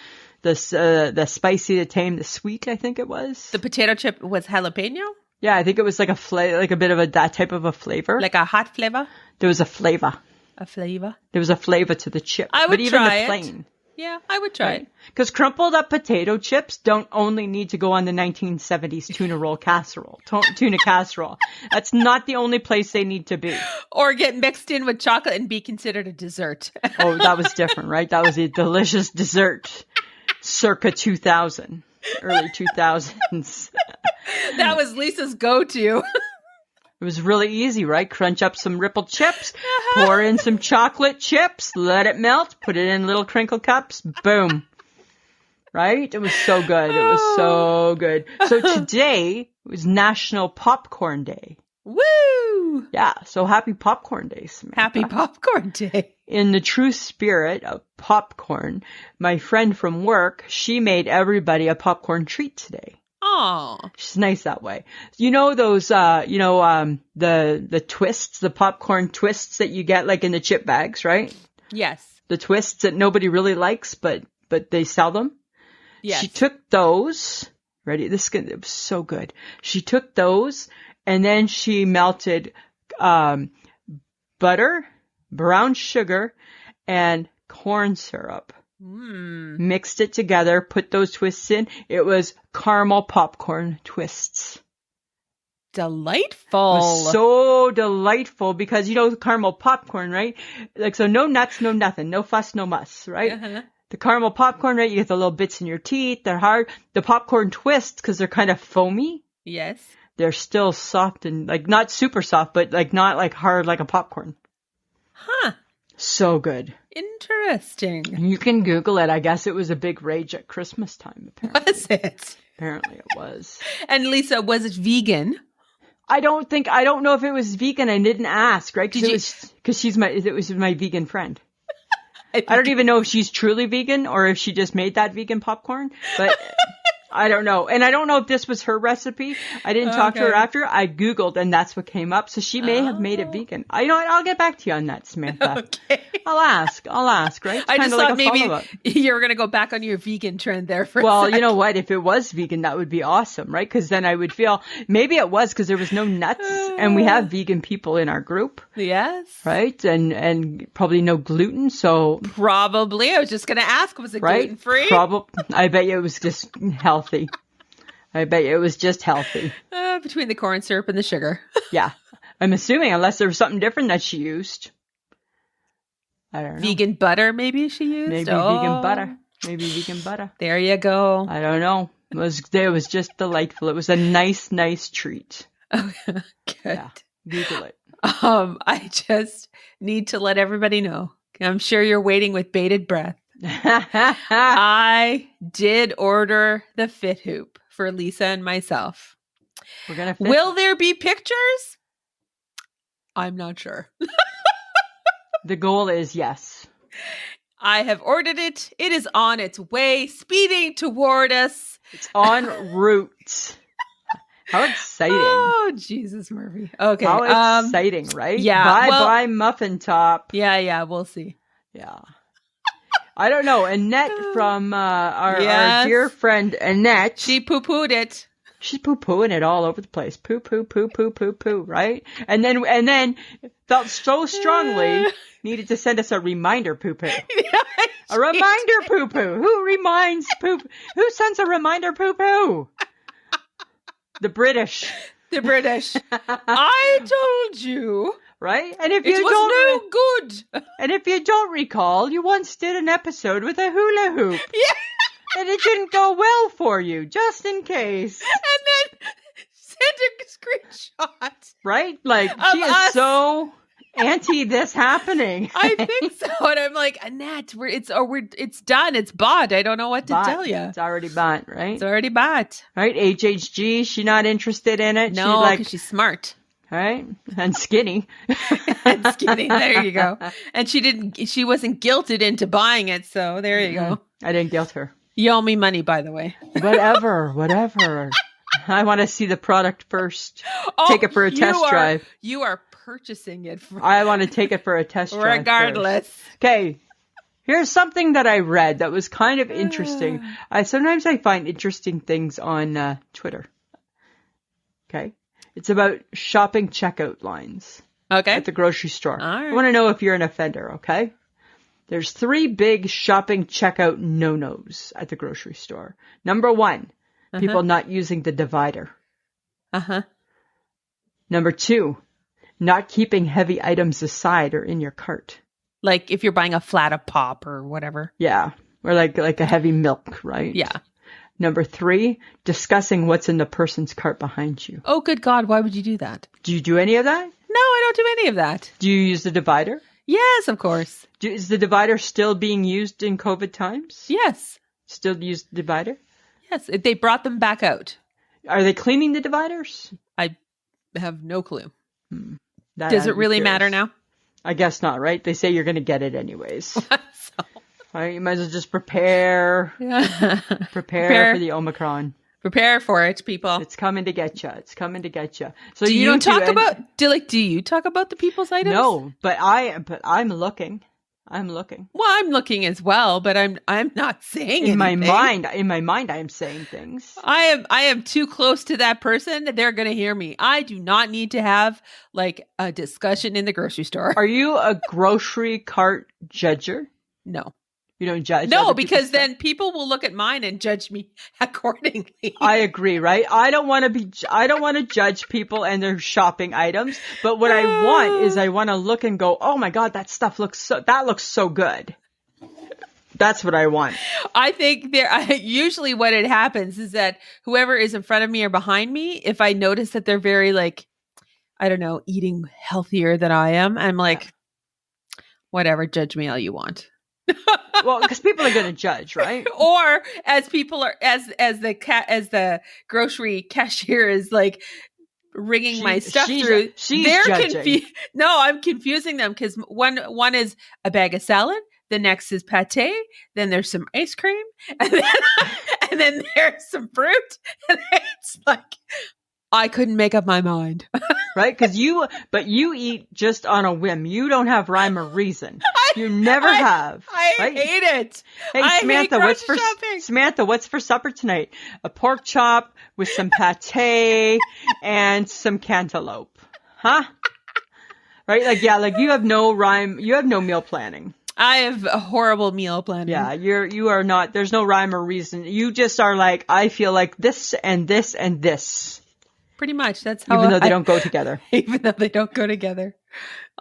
[SPEAKER 2] spicy to tame the sweet, I think it was.
[SPEAKER 1] The potato chip was jalapeno?
[SPEAKER 2] Yeah, I think it was like a bit of that type of a flavor.
[SPEAKER 1] Like a hot flavor?
[SPEAKER 2] There was a flavor.
[SPEAKER 1] A flavor?
[SPEAKER 2] There was a flavor to the chip.
[SPEAKER 1] I would try it.
[SPEAKER 2] But even the plain.
[SPEAKER 1] Yeah, I would try it.
[SPEAKER 2] Because crumpled up potato chips don't only need to go on the 1970s tuna casserole. That's not the only place they need to be.
[SPEAKER 1] Or get mixed in with chocolate and be considered a dessert.
[SPEAKER 2] Oh, that was different, right? That was a delicious dessert circa 2000. Early 2000s.
[SPEAKER 1] That was Lisa's go-to.
[SPEAKER 2] It was really easy, right? Crunch up some rippled chips, pour in some chocolate chips, let it melt, put it in little crinkle cups, boom. Right? It was so good. So today was National Popcorn Day.
[SPEAKER 1] Woo!
[SPEAKER 2] Yeah, so happy Popcorn Day, Samantha.
[SPEAKER 1] Happy Popcorn Day.
[SPEAKER 2] In the true spirit of popcorn, my friend from work, she made everybody a popcorn treat today.
[SPEAKER 1] Oh,
[SPEAKER 2] she's nice that way. You know those, the twists, the popcorn twists that you get like in the chip bags, right?
[SPEAKER 1] Yes.
[SPEAKER 2] The twists that nobody really likes, but they sell them. Yes. She took those. Ready? It was so good. She took those and then she melted butter, brown sugar, and corn syrup. Mixed it together, put those twists in. It was caramel popcorn twists.
[SPEAKER 1] Delightful.
[SPEAKER 2] It was so delightful because, caramel popcorn, right? Like, so no nuts, no nothing, no fuss, no muss, right? Uh-huh. The caramel popcorn, right? You get the little bits in your teeth. They're hard. The popcorn twists, because they're kind of foamy.
[SPEAKER 1] Yes.
[SPEAKER 2] They're still soft and like not super soft, but like not like hard like a popcorn.
[SPEAKER 1] Huh.
[SPEAKER 2] So good.
[SPEAKER 1] Interesting.
[SPEAKER 2] You can Google it. I guess it was a big rage at Christmas time, apparently.
[SPEAKER 1] Was it?
[SPEAKER 2] Apparently it was.
[SPEAKER 1] And Lisa, was it vegan?
[SPEAKER 2] I don't know if it was vegan. I didn't ask, right? Because it was my vegan friend. I don't even know if she's truly vegan or if she just made that vegan popcorn, but I don't know. And I don't know if this was her recipe. I didn't talk to her after. I Googled and that's what came up. So she may have made it vegan. You know what? I'll get back to you on that, Samantha. Okay. I'll ask, right? It's
[SPEAKER 1] I just thought
[SPEAKER 2] like
[SPEAKER 1] maybe you were going to go back on your vegan trend there for
[SPEAKER 2] Well,
[SPEAKER 1] a sec.
[SPEAKER 2] You know what? If it was vegan, that would be awesome, right? Because then I would feel, maybe it was because there was no nuts and we have vegan people in our group.
[SPEAKER 1] Yes.
[SPEAKER 2] Right? And probably no gluten, so.
[SPEAKER 1] Probably. I was just going to ask, was it gluten-free?
[SPEAKER 2] I bet you it was just healthy. I bet you it was just healthy.
[SPEAKER 1] Between the corn syrup and the sugar.
[SPEAKER 2] Yeah. I'm assuming, unless there was something different that she used. I don't know.
[SPEAKER 1] Vegan butter, maybe she used?
[SPEAKER 2] Vegan butter. Maybe vegan butter.
[SPEAKER 1] There you go.
[SPEAKER 2] I don't know. It was just delightful. It was a nice treat.
[SPEAKER 1] Oh, good.
[SPEAKER 2] Yeah. Google it.
[SPEAKER 1] I just need to let everybody know. I'm sure you're waiting with bated breath. I did order the Fithoop for Lisa and myself.
[SPEAKER 2] We're gonna.
[SPEAKER 1] Will there be pictures? I'm not sure.
[SPEAKER 2] The goal is yes.
[SPEAKER 1] I have ordered it. It is on its way, speeding toward us.
[SPEAKER 2] It's en route. How exciting.
[SPEAKER 1] Oh, Jesus, Murphy. Okay.
[SPEAKER 2] How exciting, right?
[SPEAKER 1] Yeah.
[SPEAKER 2] Bye, muffin top.
[SPEAKER 1] Yeah, we'll see.
[SPEAKER 2] Yeah. I don't know. Annette from our dear friend Annette.
[SPEAKER 1] She poo-pooed it.
[SPEAKER 2] She's poo-pooing it all over the place. Poo, right? And then felt so strongly needed to send us a reminder poo-poo. A reminder poo-poo. Who sends a reminder poo-poo? The British.
[SPEAKER 1] I told you.
[SPEAKER 2] Right? And if
[SPEAKER 1] it
[SPEAKER 2] you
[SPEAKER 1] was
[SPEAKER 2] don't
[SPEAKER 1] no good.
[SPEAKER 2] And if you don't recall, you once did an episode with a hula hoop.
[SPEAKER 1] Yeah.
[SPEAKER 2] And it didn't go well for you, just in case.
[SPEAKER 1] And then send a screenshot.
[SPEAKER 2] Right? Like, she is so anti this happening.
[SPEAKER 1] I think so. And I'm like, Annette, it's done. It's bought. I don't know what to tell you.
[SPEAKER 2] It's already bought, right?
[SPEAKER 1] It's already bought.
[SPEAKER 2] Right? HHG, she not interested in it.
[SPEAKER 1] No, because she's smart.
[SPEAKER 2] Right? And skinny.
[SPEAKER 1] There you go. And she wasn't guilted into buying it. So there you go.
[SPEAKER 2] I didn't guilt her.
[SPEAKER 1] You owe me money, by the way.
[SPEAKER 2] Whatever. I want to see the product first. Take it for a test drive.
[SPEAKER 1] You are purchasing it.
[SPEAKER 2] I want to take it for a test drive.
[SPEAKER 1] Regardless.
[SPEAKER 2] Okay. Here's something that I read that was kind of interesting. Sometimes I find interesting things on Twitter. Okay. It's about shopping checkout lines.
[SPEAKER 1] Okay.
[SPEAKER 2] At the grocery store.
[SPEAKER 1] All right.
[SPEAKER 2] I want to know if you're an offender, okay? There's 3 big shopping checkout no-nos at the grocery store. Number 1, people not using the divider. Number 2, not keeping heavy items aside or in your cart.
[SPEAKER 1] Like if you're buying a flat of pop or whatever.
[SPEAKER 2] Yeah. Or like a heavy milk, right?
[SPEAKER 1] Yeah.
[SPEAKER 2] Number 3, discussing what's in the person's cart behind you.
[SPEAKER 1] Oh, good God. Why would you do that?
[SPEAKER 2] Do you do any of that?
[SPEAKER 1] No, I don't do any of that.
[SPEAKER 2] Do you use the divider?
[SPEAKER 1] Yes, of course.
[SPEAKER 2] Is the divider still being used in COVID times?
[SPEAKER 1] Yes.
[SPEAKER 2] Still use the divider?
[SPEAKER 1] Yes. They brought them back out.
[SPEAKER 2] Are they cleaning the dividers?
[SPEAKER 1] I have no clue.
[SPEAKER 2] That
[SPEAKER 1] Does it really matter now?
[SPEAKER 2] I guess not, right? They say you're going to get it anyways. All right, you might as well just prepare. Prepare for the Omicron.
[SPEAKER 1] Prepare for it, people.
[SPEAKER 2] It's coming to get you. So
[SPEAKER 1] do you talk about the people's items?
[SPEAKER 2] No, but I'm looking.
[SPEAKER 1] Well, I'm looking as well, but I'm not saying anything.
[SPEAKER 2] In my mind, I am saying things.
[SPEAKER 1] I am too close to that person that they're going to hear me. I do not need to have like a discussion in the grocery store.
[SPEAKER 2] Are you a grocery cart judger?
[SPEAKER 1] No.
[SPEAKER 2] You don't judge.
[SPEAKER 1] No, because then people will look at mine and judge me accordingly.
[SPEAKER 2] I agree, right? I don't want to judge people and their shopping items, but what I want is I want to look and go, "Oh my God, that looks so good." That's what I want.
[SPEAKER 1] I think usually what it happens is that whoever is in front of me or behind me, if I notice that they're very like, I don't know, eating healthier than I am, I'm like, whatever, judge me all you want.
[SPEAKER 2] Well, because people are going to judge, right?
[SPEAKER 1] Or as people are, as the grocery cashier is like ringing my stuff through,
[SPEAKER 2] they're judging.
[SPEAKER 1] No, I'm confusing them because one is a bag of salad. The next is pate. Then there's some ice cream, and then there's some fruit. And it's like I couldn't make up my mind,
[SPEAKER 2] right? Because you eat just on a whim. You don't have rhyme or reason. You never have.
[SPEAKER 1] I
[SPEAKER 2] right?
[SPEAKER 1] hate it.
[SPEAKER 2] Hey Samantha, what's for supper tonight? A pork chop with some pate and some cantaloupe, huh? Right? Like you have no rhyme. You have no meal planning.
[SPEAKER 1] I have a horrible meal planning.
[SPEAKER 2] Yeah, you are not. There's no rhyme or reason. You just are like, I feel like this and this and this.
[SPEAKER 1] Pretty much. That's how.
[SPEAKER 2] Even though they don't go together.
[SPEAKER 1] Even though they don't go together.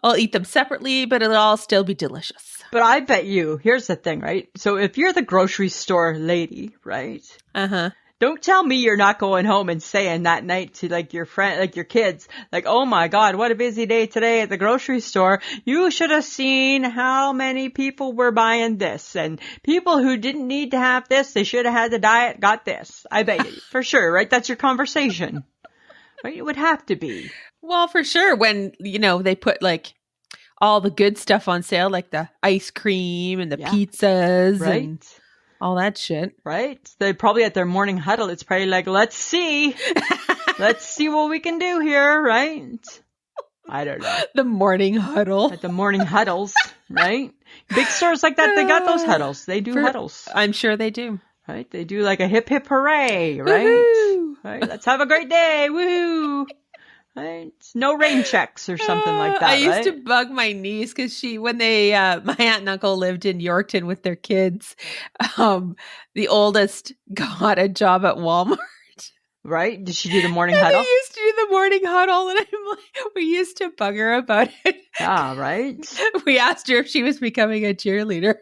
[SPEAKER 1] I'll eat them separately, but it'll all still be delicious.
[SPEAKER 2] But I bet you, here's the thing, right? So if you're the grocery store lady, right?
[SPEAKER 1] Uh-huh.
[SPEAKER 2] Don't tell me you're not going home and saying that night to like your friend, like your kids, like, oh my God, what a busy day today at the grocery store. You should have seen how many people were buying this, and people who didn't need to have this, they should have had the diet, got this. I bet you, for sure, right? That's your conversation. Right? It would have to be.
[SPEAKER 1] Well, for sure. When, they put like all the good stuff on sale, like the ice cream and the pizzas, right? And all that shit.
[SPEAKER 2] Right? They probably at their morning huddle, it's probably like, let's see what we can do here, right? I don't know.
[SPEAKER 1] The morning huddle.
[SPEAKER 2] At the morning huddles, right? Big stores like that, they got those huddles. They do huddles.
[SPEAKER 1] I'm sure they do.
[SPEAKER 2] Right? They do like a hip hip hooray, right? Woo-hoo! Right? Let's have a great day. Woohoo! Right? No rain checks or something like that.
[SPEAKER 1] I used to bug my niece because when they, my aunt and uncle lived in Yorkton with their kids, the oldest got a job at Walmart.
[SPEAKER 2] Right? Did she do the morning huddle?
[SPEAKER 1] They used to do the morning huddle, and we used to bug her about it.
[SPEAKER 2] Ah, right.
[SPEAKER 1] We asked her if she was becoming a cheerleader.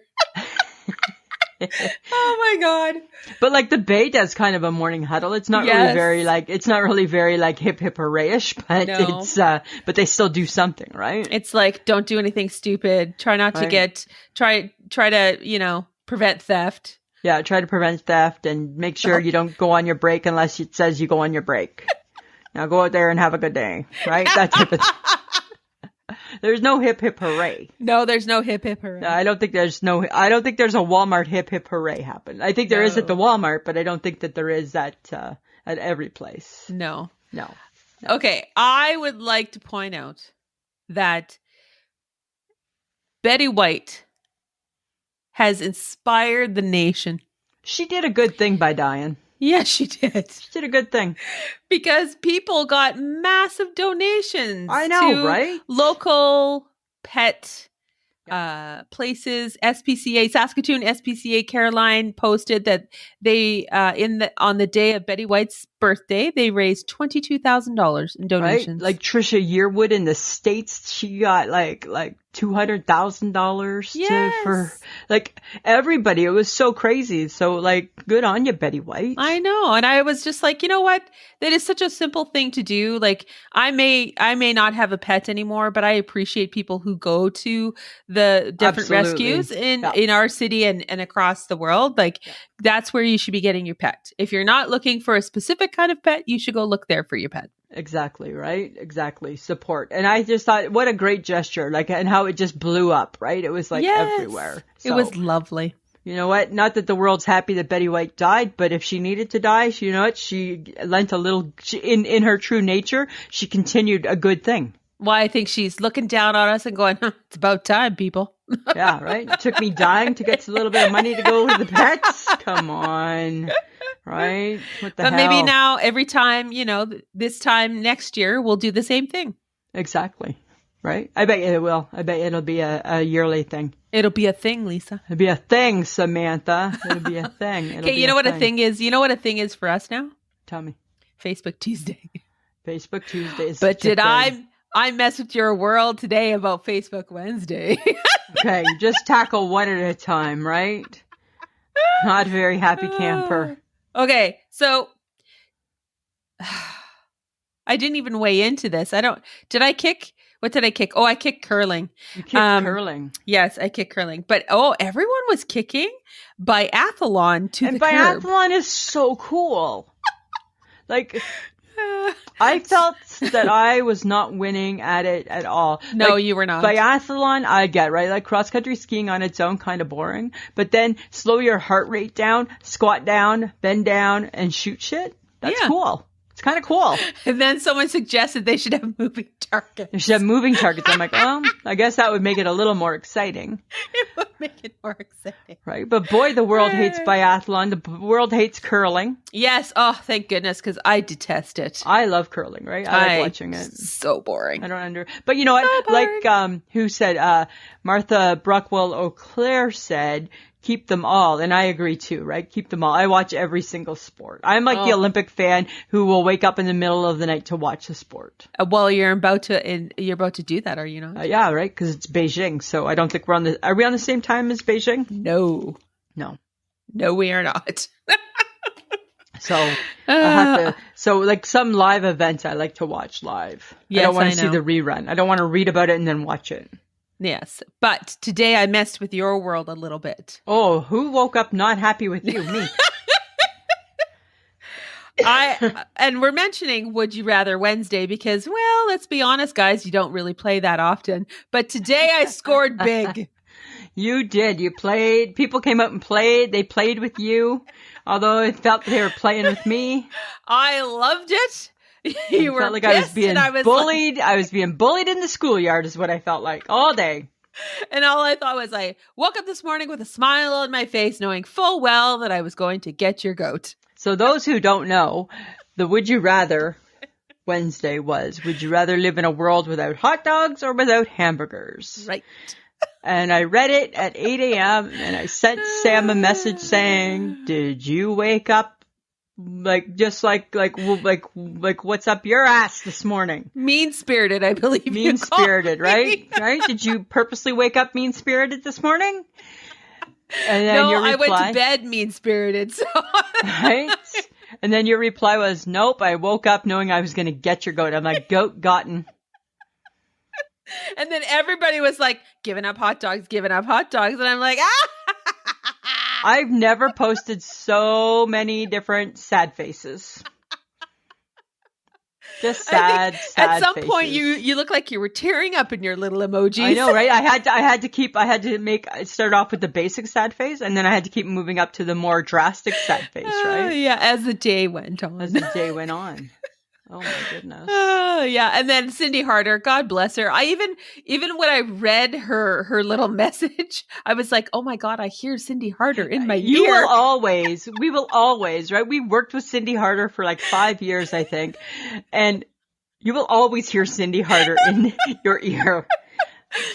[SPEAKER 1] Oh my God.
[SPEAKER 2] But like the Bay does kind of a morning huddle. It's not really very like hip hip hooray-ish, but it's but they still do something, right?
[SPEAKER 1] It's like, don't do anything stupid. Try not to try to, prevent theft.
[SPEAKER 2] Yeah, try to prevent theft and make sure you don't go on your break unless it says you go on your break. Now go out there and have a good day, right? That type of There's no hip hip hooray.
[SPEAKER 1] No, there's no hip hip hooray.
[SPEAKER 2] I don't think there's a Walmart hip hip hooray happen. I think there is at the Walmart, but I don't think that there is at every place.
[SPEAKER 1] No.
[SPEAKER 2] Okay,
[SPEAKER 1] I would like to point out that Betty White has inspired the nation.
[SPEAKER 2] She did a good thing by dying.
[SPEAKER 1] Yes, she did.
[SPEAKER 2] She did a good thing.
[SPEAKER 1] Because people got massive donations.
[SPEAKER 2] I know, right?
[SPEAKER 1] Local pet places. SPCA, Saskatoon SPCA Caroline posted that they on the day of Betty White's birthday, they raised $22,000 in donations.
[SPEAKER 2] Right? Like Trisha Yearwood in the States, she got like $200,000 for like everybody. It was so crazy. So like, good on you, Betty White.
[SPEAKER 1] I know. And I was just like, you know what? That is such a simple thing to do. Like I may not have a pet anymore, but I appreciate people who go to the different rescues in our city and across the world. Like that's where you should be getting your pet. If you're not looking for a specific kind of pet, you should go look there for your pet.
[SPEAKER 2] Exactly, right? Exactly. Support. And I just thought, what a great gesture, like, and how it just blew up, right? It was like everywhere. So,
[SPEAKER 1] it was lovely.
[SPEAKER 2] You know what? Not that the world's happy that Betty White died, but if she needed to die, you know what? She lent a little, in her true nature, she continued a good thing.
[SPEAKER 1] Well, I think she's looking down on us and going, it's about time, people.
[SPEAKER 2] Yeah, right? It took me dying to get a little bit of money to go with the pets. Come on. Right? What the hell? But
[SPEAKER 1] maybe now, every time, this time next year, we'll do the same thing.
[SPEAKER 2] Exactly. Right? I bet it will. I bet it'll be a yearly thing.
[SPEAKER 1] It'll be a thing, Lisa.
[SPEAKER 2] It'll be a thing, Samantha. It'll be a thing.
[SPEAKER 1] Okay, you know what a thing is? You know what a thing is for us now?
[SPEAKER 2] Tell me.
[SPEAKER 1] Facebook Tuesday.
[SPEAKER 2] Facebook Tuesdays.
[SPEAKER 1] But did I mess with your world today about Facebook Wednesday?
[SPEAKER 2] Okay, just tackle one at a time, right? Not a very happy camper.
[SPEAKER 1] Okay, so I didn't even weigh into this. Did I kick? What did I kick? Oh, I kicked curling.
[SPEAKER 2] You kicked curling.
[SPEAKER 1] Yes, I kicked curling. But everyone was kicking biathlon to the curb.
[SPEAKER 2] And biathlon is so cool. Like, I felt that I was not winning at it at all.
[SPEAKER 1] No,
[SPEAKER 2] like,
[SPEAKER 1] you were not.
[SPEAKER 2] Biathlon, I get, right? Like cross-country skiing on its own, kind of boring. But then slow your heart rate down, squat down, bend down, and shoot shit. That's cool. It's kind of cool.
[SPEAKER 1] And then someone suggested they should have moving targets.
[SPEAKER 2] They should have moving targets. I'm like, I guess that would make it a little more exciting.
[SPEAKER 1] It would make it more exciting.
[SPEAKER 2] Right. But boy, the world hates biathlon. The world hates curling.
[SPEAKER 1] Yes. Oh, thank goodness, because I detest it.
[SPEAKER 2] I love curling, right? I like watching it.
[SPEAKER 1] So boring.
[SPEAKER 2] I don't But you know what? Like, who said, Martha Brockwell O'Clair said, keep them all. And I agree too, right? Keep them all. I watch every single sport. I'm like the Olympic fan who will wake up in the middle of the night to watch the sport.
[SPEAKER 1] Well, you're about to do that, are you not?
[SPEAKER 2] Yeah, right? Because it's Beijing. So I don't think are we on the same time as Beijing?
[SPEAKER 1] No, we are not.
[SPEAKER 2] So I have to. So like some live events, I like to watch live.
[SPEAKER 1] Yes,
[SPEAKER 2] I don't want to see the rerun. I don't want to read about it and then watch it.
[SPEAKER 1] Yes, but today I messed with your world a little bit.
[SPEAKER 2] Oh, who woke up not happy with you? Me.
[SPEAKER 1] And we're mentioning Would You Rather Wednesday because, well, let's be honest, guys, you don't really play that often. But today I scored big.
[SPEAKER 2] You did. You played. People came out and played. They played with you, although it felt they were playing with me.
[SPEAKER 1] I loved it. You were
[SPEAKER 2] felt like
[SPEAKER 1] pissed,
[SPEAKER 2] I was being bullied. Like, I was being bullied in the schoolyard is what I felt like all day.
[SPEAKER 1] And all I thought was I woke up this morning with a smile on my face, knowing full well that I was going to get your goat.
[SPEAKER 2] So those who don't know, the Would You Rather Wednesday was, would you rather live in a world without hot dogs or without hamburgers?
[SPEAKER 1] Right.
[SPEAKER 2] And I read it at 8 a.m. and I sent Sam a message saying, did you wake up like what's up your ass this morning?
[SPEAKER 1] Mean-spirited, I believe.
[SPEAKER 2] Mean-spirited, right? Right? Did you purposely wake up mean-spirited this morning? And then your reply,
[SPEAKER 1] I went to bed mean-spirited. So.
[SPEAKER 2] Right? And then your reply was, nope, I woke up knowing I was going to get your goat. I'm like, goat gotten.
[SPEAKER 1] And then everybody was like, giving up hot dogs. And I'm like,
[SPEAKER 2] I've never posted so many different sad faces. Just sad
[SPEAKER 1] at some
[SPEAKER 2] faces.
[SPEAKER 1] point you look like you were tearing up in your little emojis.
[SPEAKER 2] I know, right? I had to start off with the basic sad face, and then I had to keep moving up to the more drastic sad face, right?
[SPEAKER 1] Yeah, as the day went on.
[SPEAKER 2] Oh my goodness.
[SPEAKER 1] Oh yeah. And then Cindy Harder, God bless her. I even when I read her little message, I was like, oh my God, I hear Cindy Harder in my ear.
[SPEAKER 2] We will always, right? We worked with Cindy Harder for like 5 years, I think. And you will always hear Cindy Harder in your ear.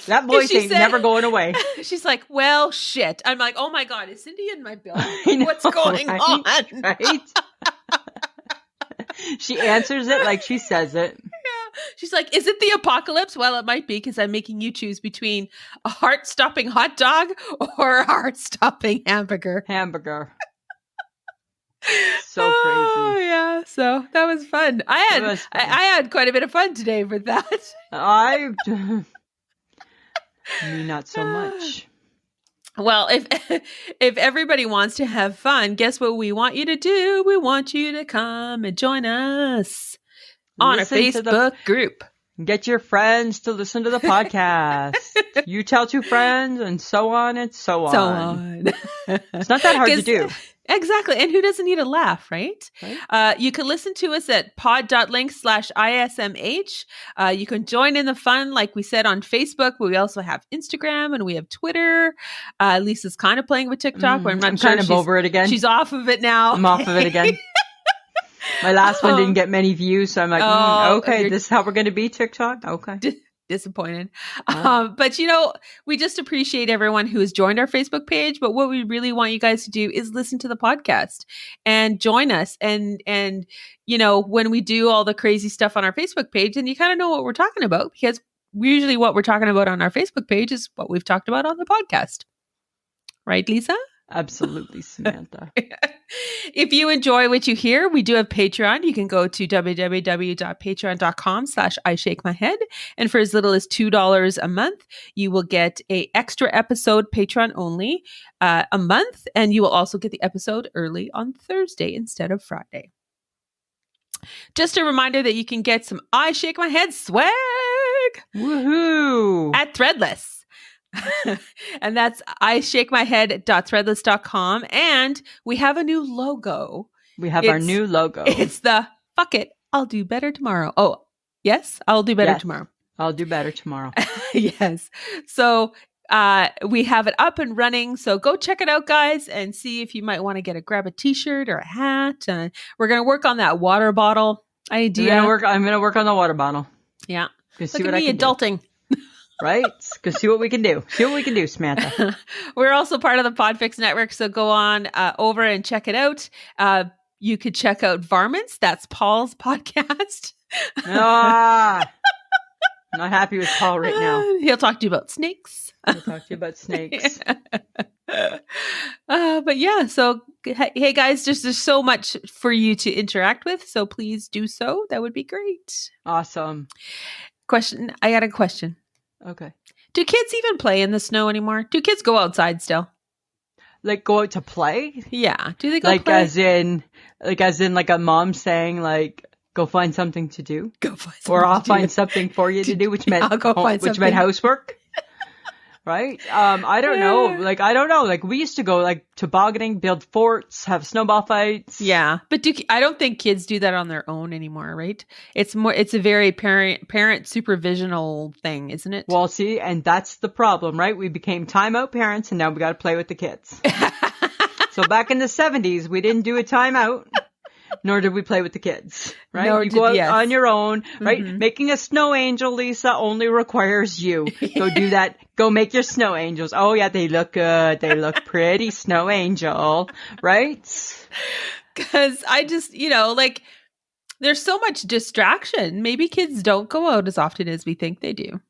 [SPEAKER 2] That voice ain't never going away.
[SPEAKER 1] She's like, well, shit. I'm like, oh my God, is Cindy in my building? What's going on?
[SPEAKER 2] Right? She answers it like she says it.
[SPEAKER 1] Yeah. She's like, is it the apocalypse? Well, it might be because I'm making you choose between a heart-stopping hot dog or a heart-stopping hamburger.
[SPEAKER 2] So crazy.
[SPEAKER 1] Oh, yeah. So that was fun. I had quite a bit of fun today with that.
[SPEAKER 2] Me, not so much.
[SPEAKER 1] Well, if everybody wants to have fun, guess what we want you to do? We want you to come and join us on our Facebook group.
[SPEAKER 2] Get your friends to listen to the podcast. You tell 2 friends and so on and so on. It's not that hard to do.
[SPEAKER 1] Exactly. And who doesn't need a laugh, right? You can listen to us at pod.link/ISMH. You can join in the fun, like we said, on Facebook, but we also have Instagram and we have Twitter. Lisa's kind of playing with TikTok, but I'm
[SPEAKER 2] kind of over it again.
[SPEAKER 1] She's off of it now.
[SPEAKER 2] I'm off of it again. My last one didn't get many views, so I'm like, okay, this is how we're going to be, TikTok? Okay.
[SPEAKER 1] disappointed. But we just appreciate everyone who has joined our Facebook page. But what we really want you guys to do is listen to the podcast and join us. And when we do all the crazy stuff on our Facebook page, then you kind of know what we're talking about, because usually what we're talking about on our Facebook page is what we've talked about on the podcast. Right, Lisa?
[SPEAKER 2] Absolutely, Samantha.
[SPEAKER 1] If you enjoy what you hear, we do have Patreon. You can go to www.patreon.com/IShakeMyHead. And for as little as $2 a month, you will get a extra episode, Patreon only, a month. And you will also get the episode early on Thursday instead of Friday. Just a reminder that you can get some I Shake My Head swag.
[SPEAKER 2] Woohoo!
[SPEAKER 1] At Threadless. And that's ishakemyhead.threadless.com. And we have a new logo.
[SPEAKER 2] Our new logo.
[SPEAKER 1] It's the fuck it, I'll do better tomorrow. Oh, yes, I'll do better tomorrow.
[SPEAKER 2] I'll do better tomorrow.
[SPEAKER 1] Yes. So we have it up and running. So go check it out, guys, and see if you might want to grab a t-shirt or a hat. We're going to work on that water bottle idea.
[SPEAKER 2] I'm going to work on the water bottle.
[SPEAKER 1] Yeah.
[SPEAKER 2] See what I can
[SPEAKER 1] adulting.
[SPEAKER 2] Do. Right? Because see what we can do. See what we can do, Samantha.
[SPEAKER 1] We're also part of the Podfix Network, so go on over and check it out. You could check out Varmints. That's Paul's podcast.
[SPEAKER 2] Not happy with Paul right now.
[SPEAKER 1] He'll talk to you about snakes.
[SPEAKER 2] But
[SPEAKER 1] yeah, so hey guys, there's so much for you to interact with, so please do so. That would be great.
[SPEAKER 2] Awesome.
[SPEAKER 1] I got a question.
[SPEAKER 2] Okay.
[SPEAKER 1] Do kids even play in the snow anymore? Do kids go outside still?
[SPEAKER 2] Like go out to play?
[SPEAKER 1] Yeah. Do they go
[SPEAKER 2] like
[SPEAKER 1] play?
[SPEAKER 2] as in like a mom saying like go find something to do?
[SPEAKER 1] Go find something
[SPEAKER 2] or I'll find something for you to do, which meant housework. Right? I don't know. Like we used to go like tobogganing, build forts, have snowball fights.
[SPEAKER 1] Yeah. But I don't think kids do that on their own anymore, right? It's a very parent supervisional thing, isn't it?
[SPEAKER 2] Well, see, and that's the problem, right? We became timeout parents and now we got to play with the kids. So back in the 70s, we didn't do a timeout. Nor did we play with the kids, right? You go out on your own, right? Mm-hmm. Making a snow angel, Lisa, only requires you. Go do that. Go make your snow angels. Oh, yeah, they look good. They look pretty, snow angel, right?
[SPEAKER 1] Because I just, there's so much distraction. Maybe kids don't go out as often as we think they do.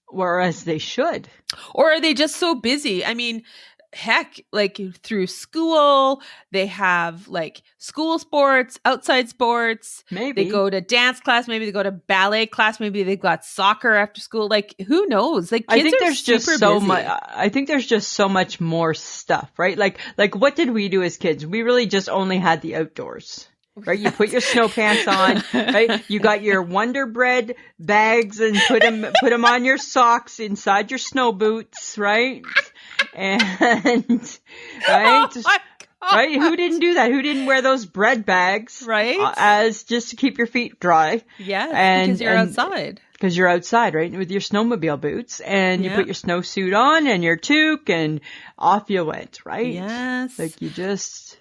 [SPEAKER 2] Whereas they should.
[SPEAKER 1] Or are they just so busy? I mean, heck, like through school, they have like school sports, outside sports.
[SPEAKER 2] Maybe
[SPEAKER 1] they go to dance class. Maybe they go to ballet class. Maybe they've got soccer after school. Like who knows? Like kids are super busy.
[SPEAKER 2] I think there's just so much more stuff, right? Like what did we do as kids? We really just only had the outdoors. Right, you put your snow pants on, right? You got your Wonder Bread bags and put them on your socks inside your snow boots, right? And right, right. Who didn't do that? Who didn't wear those bread bags,
[SPEAKER 1] right?
[SPEAKER 2] As just to keep your feet dry.
[SPEAKER 1] Yeah, because you're outside.
[SPEAKER 2] Because you're outside, right? With your snowmobile boots, and you put your snowsuit on and your toque, and off you went, right?
[SPEAKER 1] Yes.
[SPEAKER 2] Like you just,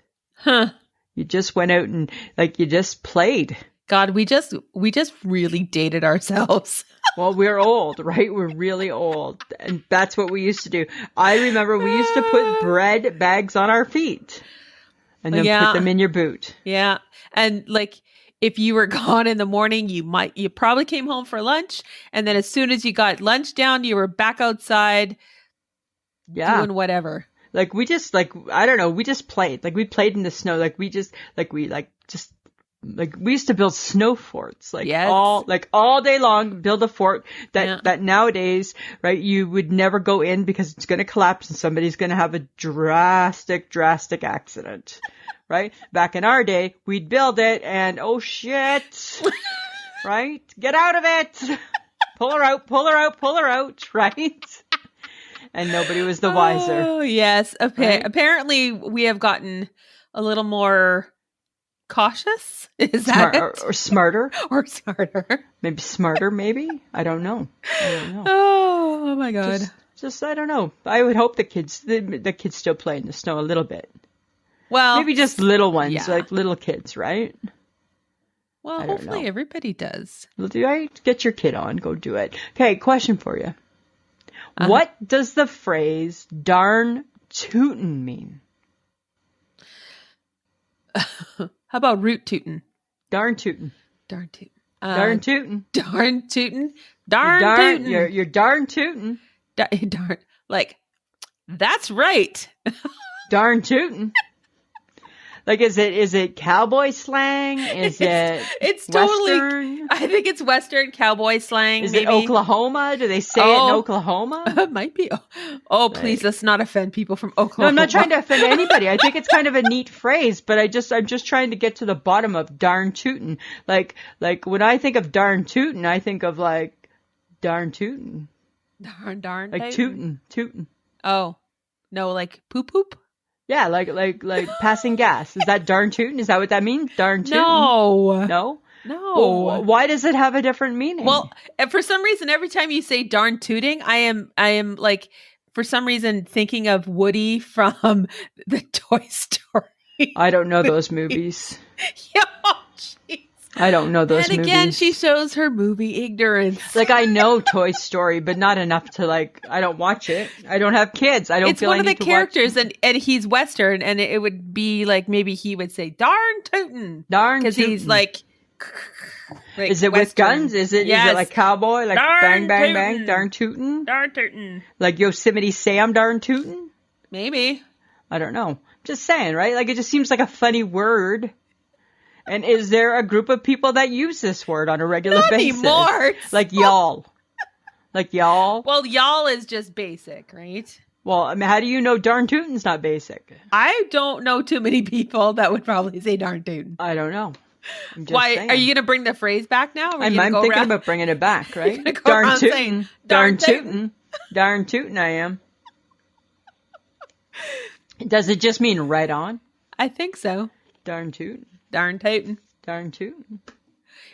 [SPEAKER 2] You just went out and like you just played.
[SPEAKER 1] God, we just really dated ourselves.
[SPEAKER 2] Well, we're old, right? We're really old. And that's what we used to do. I remember we used to put bread bags on our feet and then put them in your boot.
[SPEAKER 1] Yeah. And like if you were gone in the morning, you probably came home for lunch. And then as soon as you got lunch down, you were back outside doing whatever.
[SPEAKER 2] Like we just I don't know, we just played. Like we played in the snow. Like we used to build snow forts, all day long, build a fort that nowadays, right, you would never go in because it's going to collapse and somebody's going to have a drastic accident, right? Back in our day, we'd build it and oh shit, right? Get out of it. Pull her out, right? And nobody was the wiser.
[SPEAKER 1] Oh, yes. Okay.
[SPEAKER 2] Right?
[SPEAKER 1] Apparently we have gotten a little more cautious. Is that
[SPEAKER 2] or smarter?
[SPEAKER 1] Or smarter.
[SPEAKER 2] Maybe smarter, maybe? I don't know.
[SPEAKER 1] Oh my God.
[SPEAKER 2] Just I don't know. I would hope the kids still play in the snow a little bit.
[SPEAKER 1] Well,
[SPEAKER 2] maybe just little ones, like little kids, right?
[SPEAKER 1] Well, hopefully everybody does.
[SPEAKER 2] Right? Get your kid on. Go do it. Okay, question for you. What does the phrase Darn Tootin mean?
[SPEAKER 1] How about root tootin'?
[SPEAKER 2] Darn Tootin'.
[SPEAKER 1] Darn tootin'.
[SPEAKER 2] Darn Tootin'.
[SPEAKER 1] Darn tootin'. Darn tootin'.
[SPEAKER 2] You're darn tootin'.
[SPEAKER 1] Darn. Like, that's right.
[SPEAKER 2] Darn tootin'. Like, is it cowboy slang? Is
[SPEAKER 1] it's
[SPEAKER 2] Western?
[SPEAKER 1] Totally, I think it's Western cowboy slang.
[SPEAKER 2] Is
[SPEAKER 1] maybe.
[SPEAKER 2] It Oklahoma? Do they say it in Oklahoma?
[SPEAKER 1] It might be. Oh, please, let's not offend people from Oklahoma.
[SPEAKER 2] No, I'm not trying to offend anybody. I think it's kind of a neat phrase, but I'm just trying to get to the bottom of darn tootin'. Like when I think of darn tootin', I think of like darn tootin'.
[SPEAKER 1] Darn.
[SPEAKER 2] Like tootin'.
[SPEAKER 1] Oh, no, like poop poop.
[SPEAKER 2] Yeah, like passing gas. Is that darn tootin'? Is that what that means? Darn tootin'?
[SPEAKER 1] No.
[SPEAKER 2] Well, why does it have a different meaning?
[SPEAKER 1] Well, for some reason, every time you say darn tooting, I am like, for some reason, thinking of Woody from the Toy Story.
[SPEAKER 2] I don't know those movies.
[SPEAKER 1] Yeah, jeez.
[SPEAKER 2] I don't know those movies.
[SPEAKER 1] And again, she shows her movie ignorance.
[SPEAKER 2] Like, I know Toy Story, but not enough to, like, I don't watch it. I don't have kids. I don't feel I need to watch it. It's one of the characters, and he's Western, and it would be like, maybe he would say, darn tootin'. Darn tootin'.
[SPEAKER 1] Because he's like
[SPEAKER 2] is it Western. With guns? Is it like cowboy? Like darn bang, bang, bang, darn tootin'?
[SPEAKER 1] Darn tootin'.
[SPEAKER 2] Like Yosemite Sam darn tootin'?
[SPEAKER 1] Maybe.
[SPEAKER 2] I don't know. Just saying, right? Like, it just seems like a funny word. And is there a group of people that use this word on a regular basis?
[SPEAKER 1] Not anymore.
[SPEAKER 2] Like y'all. Like y'all?
[SPEAKER 1] Well, y'all is just basic, right?
[SPEAKER 2] Well, I mean, how do you know darn tootin's not basic?
[SPEAKER 1] I don't know too many people that would probably say darn tootin'.
[SPEAKER 2] I don't know.
[SPEAKER 1] Why? Saying. Are you going to bring the phrase back now?
[SPEAKER 2] I'm thinking about bringing it back, right? Darn tootin'. Darn tootin'. Darn tootin' I am. Does it just mean right on?
[SPEAKER 1] I think so.
[SPEAKER 2] Darn tootin'.
[SPEAKER 1] Darn tootin'.
[SPEAKER 2] Darn tootin'.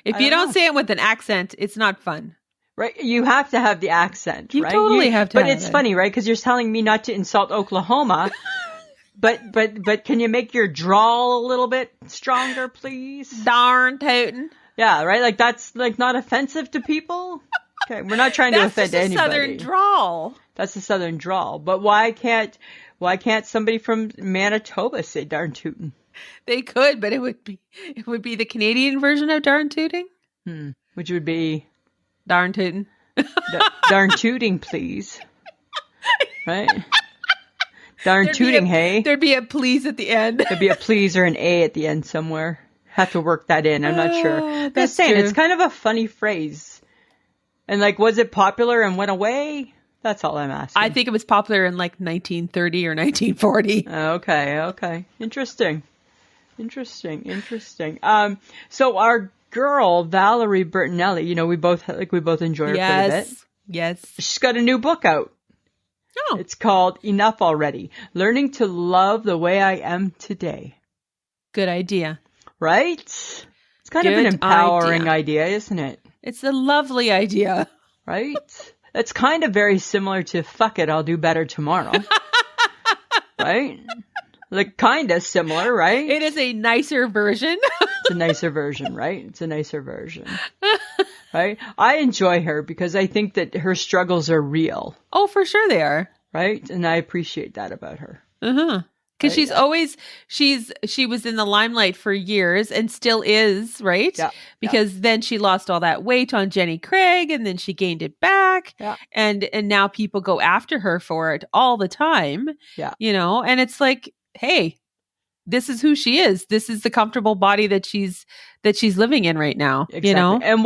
[SPEAKER 1] If you don't say it with an accent, it's not fun.
[SPEAKER 2] Right? You have to have the accent,
[SPEAKER 1] you
[SPEAKER 2] right?
[SPEAKER 1] You totally have to.
[SPEAKER 2] But it's funny, right? Because you're telling me not to insult Oklahoma. but can you make your drawl a little bit stronger, please?
[SPEAKER 1] Darn tootin'.
[SPEAKER 2] Yeah, right? Like, that's like not offensive to people. Okay, we're not trying to offend anybody.
[SPEAKER 1] That's a southern drawl.
[SPEAKER 2] That's a southern drawl. But why can't somebody from Manitoba say darn tootin'?
[SPEAKER 1] They could, but it would be the Canadian version of darn tooting.
[SPEAKER 2] Which would be
[SPEAKER 1] darn tootin'.
[SPEAKER 2] Darn tooting, please. Right? Darn tooting, hey.
[SPEAKER 1] There'd be a please at the end.
[SPEAKER 2] There'd be a please or an A at the end somewhere. Have to work that in. I'm not sure. Just saying, true. It's kind of a funny phrase. And like, was it popular and went away? That's all I'm asking.
[SPEAKER 1] I think it was popular in like 1930 or 1940.
[SPEAKER 2] Okay. Interesting. So our girl, Valerie Bertanelli, we both enjoy her quite a bit.
[SPEAKER 1] Yes.
[SPEAKER 2] She's got a new book out.
[SPEAKER 1] Oh.
[SPEAKER 2] It's called Enough Already. Learning to Love the Way I Am Today.
[SPEAKER 1] Good idea.
[SPEAKER 2] Right? It's kind of an empowering idea, isn't it?
[SPEAKER 1] It's a lovely idea.
[SPEAKER 2] Right? It's kind of very similar to fuck it, I'll do better tomorrow. Right? Like, kind of similar, right?
[SPEAKER 1] It is a nicer version.
[SPEAKER 2] It's a nicer version, right? It's a nicer version. Right? I enjoy her because I think that her struggles are real.
[SPEAKER 1] Oh, for sure they are.
[SPEAKER 2] Right? And I appreciate that about her.
[SPEAKER 1] Uh-huh. Because she was in the limelight for years and still is, right?
[SPEAKER 2] Yeah.
[SPEAKER 1] Because then she lost all that weight on Jenny Craig and then she gained it back.
[SPEAKER 2] Yeah.
[SPEAKER 1] And now people go after her for it all the time.
[SPEAKER 2] Yeah.
[SPEAKER 1] And it's like, hey, this is who she is. This is the comfortable body that she's living in right now.
[SPEAKER 2] Exactly. And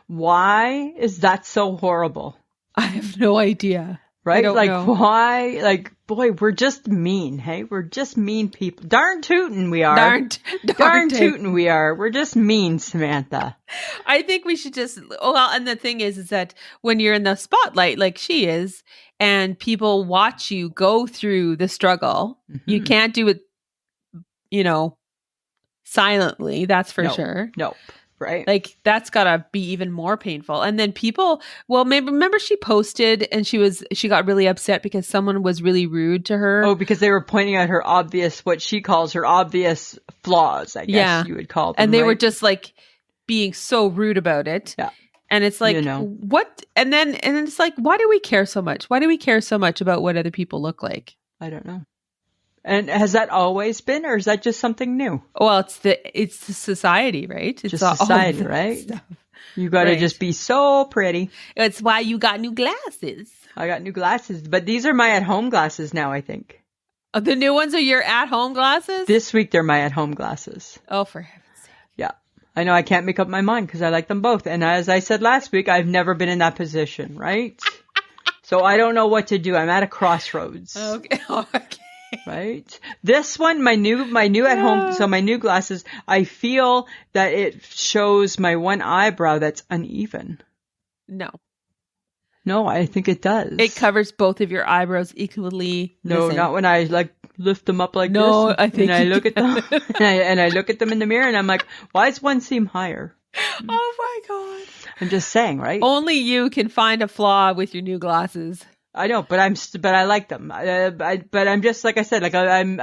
[SPEAKER 2] why is that so horrible?
[SPEAKER 1] I have no idea.
[SPEAKER 2] Right? Like,
[SPEAKER 1] know.
[SPEAKER 2] Why? Like, boy, we're just mean, hey? We're just mean people. Darn tootin' we are. Darn tootin' we are. We're just mean, Samantha.
[SPEAKER 1] I think we should just, and the thing is that when you're in the spotlight, like she is, and people watch you go through the struggle, you can't do it, silently, that's for sure.
[SPEAKER 2] Nope. Right.
[SPEAKER 1] Like that's gotta be even more painful. And then people, well, maybe remember she posted and she got really upset because someone was really rude to her.
[SPEAKER 2] Oh, because they were pointing out her what she calls her obvious flaws, I guess you would call them.
[SPEAKER 1] And they were just like being so rude about it.
[SPEAKER 2] Yeah.
[SPEAKER 1] And it's like, what? And then it's like, why do we care so much? Why do we care so much about what other people look like?
[SPEAKER 2] I don't know. And has that always been, or is that just something new?
[SPEAKER 1] Well, it's the society, right? It's
[SPEAKER 2] just society, right? Stuff. You got to just be so pretty.
[SPEAKER 1] It's why you got new glasses.
[SPEAKER 2] I got new glasses, but these are my at-home glasses now, I think.
[SPEAKER 1] Oh, the new ones are your at-home glasses?
[SPEAKER 2] This week, they're my at-home glasses.
[SPEAKER 1] Oh, for heaven's sake.
[SPEAKER 2] Yeah. I know I can't make up my mind because I like them both. And as I said last week, I've never been in that position, right? So I don't know what to do. I'm at a crossroads.
[SPEAKER 1] Okay.
[SPEAKER 2] Right? This one, my new at home, so my new glasses, I feel that it shows my one eyebrow that's uneven.
[SPEAKER 1] No,
[SPEAKER 2] I think it does.
[SPEAKER 1] It covers both of your eyebrows equally.
[SPEAKER 2] No, not when I like lift them up like this.
[SPEAKER 1] No, I think
[SPEAKER 2] and I look at them and I look at them in the mirror and I'm like, why does one seem higher?
[SPEAKER 1] Oh my God.
[SPEAKER 2] I'm just saying, right?
[SPEAKER 1] Only you can find a flaw with your new glasses.
[SPEAKER 2] I know, but I like them. But I'm just, like I said, like I'm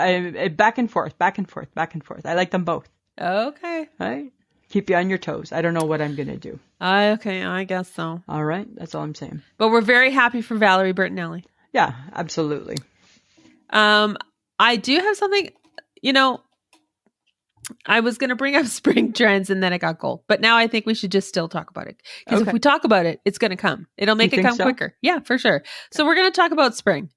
[SPEAKER 2] back and forth. I like them both.
[SPEAKER 1] Okay.
[SPEAKER 2] Right? Keep you on your toes. I don't know what I'm going to do.
[SPEAKER 1] Okay, I guess so.
[SPEAKER 2] All right. That's all I'm saying.
[SPEAKER 1] But we're very happy for Valerie Bertanelli.
[SPEAKER 2] Yeah, absolutely.
[SPEAKER 1] I do have something, I was going to bring up spring trends and then it got cold. But now I think we should just still talk about it. Because if we talk about it, it's going to come. It'll make it come quicker. Yeah, for sure. So we're going to talk about spring.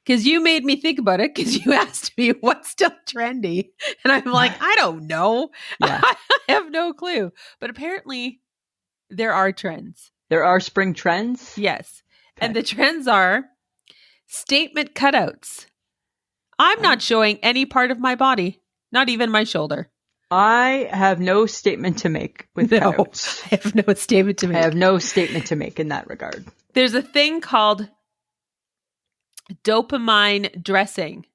[SPEAKER 1] Because you made me think about it because you asked me what's still trendy. And I'm like, I don't know. Yeah. I have no clue. But apparently there are trends.
[SPEAKER 2] There are spring trends?
[SPEAKER 1] Yes. Okay. And the trends are statement cutouts. I'm not showing any part of my body. Not even my shoulder.
[SPEAKER 2] I have no statement to make with cutouts.
[SPEAKER 1] I have no statement to make.
[SPEAKER 2] I have no statement to make in that regard. There's
[SPEAKER 1] a thing called dopamine dressing.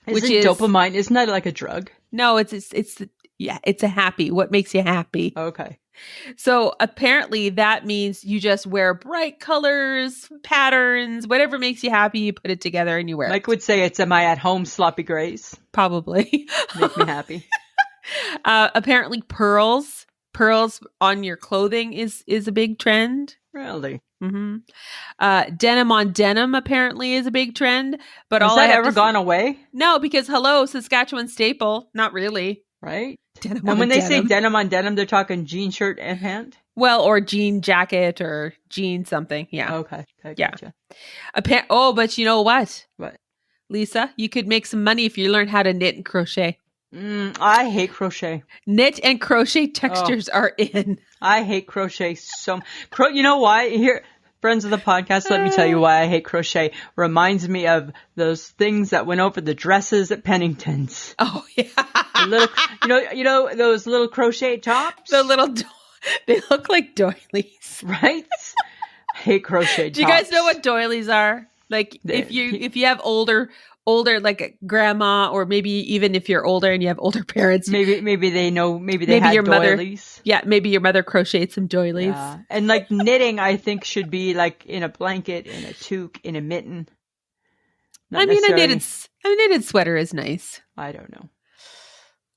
[SPEAKER 2] Dopamine? Isn't that like a drug?
[SPEAKER 1] No, it's a happy. What makes you happy?
[SPEAKER 2] Okay.
[SPEAKER 1] So apparently that means you just wear bright colors, patterns, whatever makes you happy, you put it together and you wear it.
[SPEAKER 2] Mike would say it's my at-home sloppy grays.
[SPEAKER 1] Probably.
[SPEAKER 2] Make me happy.
[SPEAKER 1] Apparently pearls on your clothing is a big trend.
[SPEAKER 2] Really?
[SPEAKER 1] Mm-hmm. Denim on denim apparently is a big trend. But
[SPEAKER 2] has that ever gone away?
[SPEAKER 1] No, because hello, Saskatchewan staple. Not really.
[SPEAKER 2] Right? And when they say denim on denim, they're talking jean shirt and pant?
[SPEAKER 1] Well, or jean jacket or jean something. Yeah.
[SPEAKER 2] Okay.
[SPEAKER 1] Gotcha. But you know what?
[SPEAKER 2] What?
[SPEAKER 1] Lisa, you could make some money if you learn how to knit and crochet.
[SPEAKER 2] I hate crochet.
[SPEAKER 1] Knit and crochet textures are in.
[SPEAKER 2] I hate crochet so much. You know why? Here, friends of the podcast, let me tell you why I hate crochet. Reminds me of those things that went over the dresses at Pennington's.
[SPEAKER 1] Oh, yeah.
[SPEAKER 2] You know those little crochet tops?
[SPEAKER 1] They look like doilies.
[SPEAKER 2] Right? I hate crochet tops.
[SPEAKER 1] Do you guys know what doilies are? Like if you have older like a grandma, or maybe even if you're older and you have older parents,
[SPEAKER 2] maybe they know, maybe had
[SPEAKER 1] your
[SPEAKER 2] doilies.
[SPEAKER 1] Maybe your mother crocheted some doilies.
[SPEAKER 2] Yeah. And like knitting, I think should be like in a blanket, in a toque, in a mitten.
[SPEAKER 1] A knitted sweater is nice.
[SPEAKER 2] I don't know.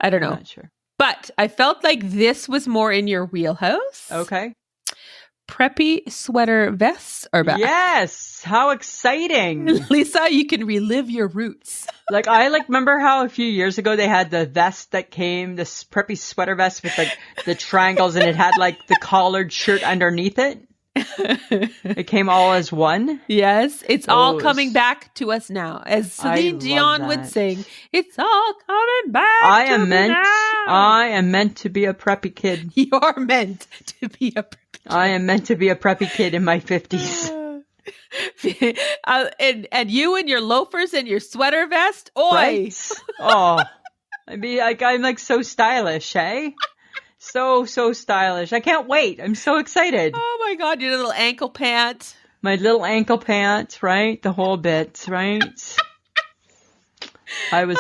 [SPEAKER 1] I'm
[SPEAKER 2] not sure.
[SPEAKER 1] But I felt like this was more in your wheelhouse.
[SPEAKER 2] Okay.
[SPEAKER 1] Preppy sweater vests are back.
[SPEAKER 2] Yes. How exciting.
[SPEAKER 1] Lisa, you can relive your roots.
[SPEAKER 2] I remember how a few years ago they had the vest that came, this preppy sweater vest with like the triangles, and it had like the collared shirt underneath it. It came all as one.
[SPEAKER 1] Yes, it's all coming back to us now. As Celine Dion would sing, it's all coming back I
[SPEAKER 2] am meant to be a preppy kid.
[SPEAKER 1] You're meant to be a preppy kid.
[SPEAKER 2] I am meant to be a preppy kid in my 50s.
[SPEAKER 1] And you and your loafers and your sweater vest. Oi!
[SPEAKER 2] Right? Oh, I'm like so stylish, eh? So stylish. I can't wait. I'm so excited.
[SPEAKER 1] Oh my God, your little ankle pant.
[SPEAKER 2] My little ankle pant, right? The whole bit, right? I was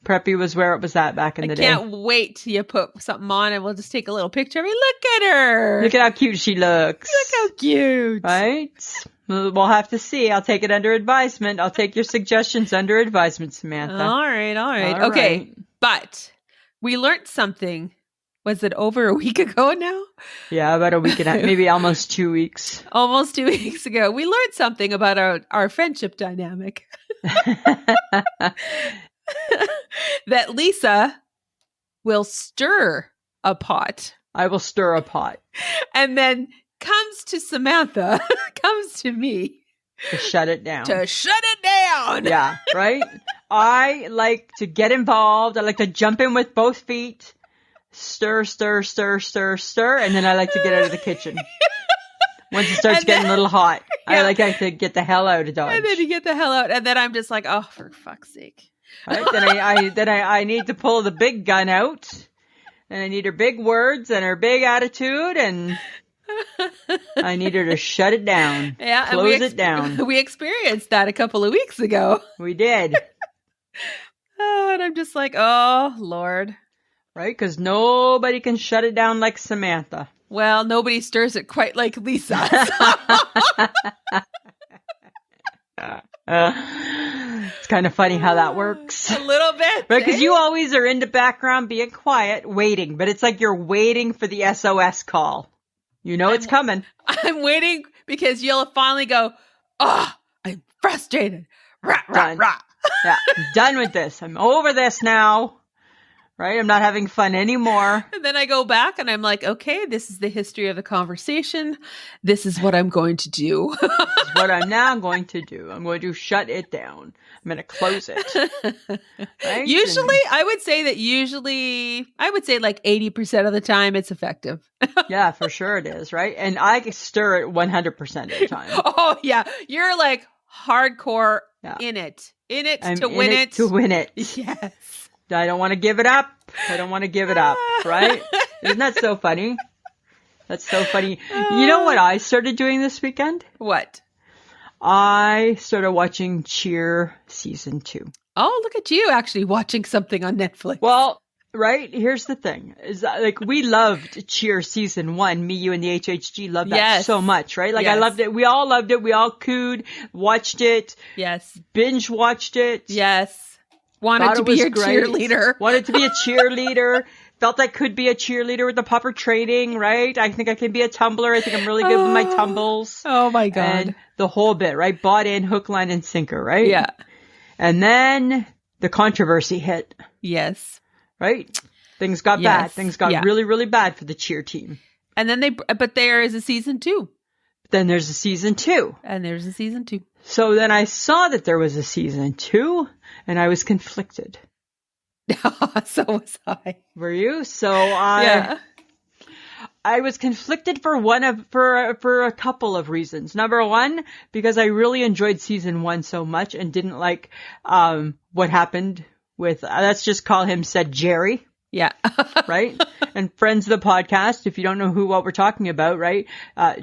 [SPEAKER 2] Preppy was where it was at back in the day.
[SPEAKER 1] I can't wait till you put something on and we'll just take a little picture of me. Look at her.
[SPEAKER 2] Look at how cute she looks.
[SPEAKER 1] Look how cute.
[SPEAKER 2] Right? We'll have to see. I'll take it under advisement. I'll take your suggestions under advisement, Samantha.
[SPEAKER 1] All right. Okay. But we learned something. Was it over a week ago now?
[SPEAKER 2] Yeah, about a week and a half, maybe almost 2 weeks.
[SPEAKER 1] Almost 2 weeks ago. We learned something about our friendship dynamic. That Lisa will stir a pot.
[SPEAKER 2] I will stir a pot.
[SPEAKER 1] And then comes to Samantha, comes to me.
[SPEAKER 2] To shut it down.
[SPEAKER 1] Yeah,
[SPEAKER 2] right? I like to get involved. I like to jump in with both feet. Stir, and then I like to get out of the kitchen. Once it starts getting a little hot, I like to get the hell out of Dodge.
[SPEAKER 1] And then you get the hell out, and then I'm just like, oh, for fuck's sake.
[SPEAKER 2] Right? Then I need to pull the big gun out, and I need her big words and her big attitude, and I need her to shut it down.
[SPEAKER 1] Yeah,
[SPEAKER 2] close it down.
[SPEAKER 1] We experienced that a couple of weeks ago.
[SPEAKER 2] We did.
[SPEAKER 1] And I'm just like, oh, Lord.
[SPEAKER 2] Right? Because nobody can shut it down like Samantha.
[SPEAKER 1] Well, nobody stirs it quite like Lisa.
[SPEAKER 2] It's kind of funny how that works.
[SPEAKER 1] A little bit.
[SPEAKER 2] Right? Because you always are in the background being quiet, waiting. But it's like you're waiting for the SOS call. You know it's coming.
[SPEAKER 1] I'm waiting because you'll finally go, oh, I'm frustrated. Rah, rah, rah.
[SPEAKER 2] Yeah, I'm done with this. I'm over this now. Right? I'm not having fun anymore.
[SPEAKER 1] And then I go back and I'm like, okay, this is the history of the conversation. This is what I'm going to do.
[SPEAKER 2] This is what I'm now going to do. I'm going to shut it down. I'm going to close it. Right?
[SPEAKER 1] Usually, I would say like 80% of the time it's effective.
[SPEAKER 2] Yeah, for sure it is. Right? And I stir it 100% of the time.
[SPEAKER 1] Oh, yeah. You're like hardcore in it.
[SPEAKER 2] I'm
[SPEAKER 1] to win it.
[SPEAKER 2] To win it.
[SPEAKER 1] Yes.
[SPEAKER 2] I don't want to give it up. Right? Isn't that so funny? That's so funny. You know what I started doing this weekend?
[SPEAKER 1] What?
[SPEAKER 2] I started watching Cheer Season 2.
[SPEAKER 1] Oh, look at you actually watching something on Netflix.
[SPEAKER 2] Well, right? Here's the thing. Is that, like, we loved Cheer Season 1. Me, you, and the HHG loved that so much, right? Like, I loved it. We all loved it. We all cooed, watched it.
[SPEAKER 1] Yes.
[SPEAKER 2] Binge watched it.
[SPEAKER 1] Yes. Wanted to be a cheerleader.
[SPEAKER 2] Wanted to be a cheerleader. Felt I could be a cheerleader with the proper training, right? I think I can be a tumbler. I think I'm really good with my tumbles.
[SPEAKER 1] Oh my God.
[SPEAKER 2] And the whole bit, right? Bought in, hook, line, and sinker, right?
[SPEAKER 1] Yeah.
[SPEAKER 2] And then the controversy hit.
[SPEAKER 1] Yes.
[SPEAKER 2] Right? Things got bad. Things got really, really bad for the cheer team.
[SPEAKER 1] And then but there is a season 2.
[SPEAKER 2] Then there's a season 2.
[SPEAKER 1] And there's a season 2.
[SPEAKER 2] So then I saw that there was a season 2 and I was conflicted.
[SPEAKER 1] So was I.
[SPEAKER 2] Were you? So I was conflicted for a couple of reasons. Number one, because I really enjoyed season 1 so much and didn't like what happened with let's just call him said Jerry.
[SPEAKER 1] Yeah.
[SPEAKER 2] Right? And friends of the podcast, if you don't know what we're talking about, right?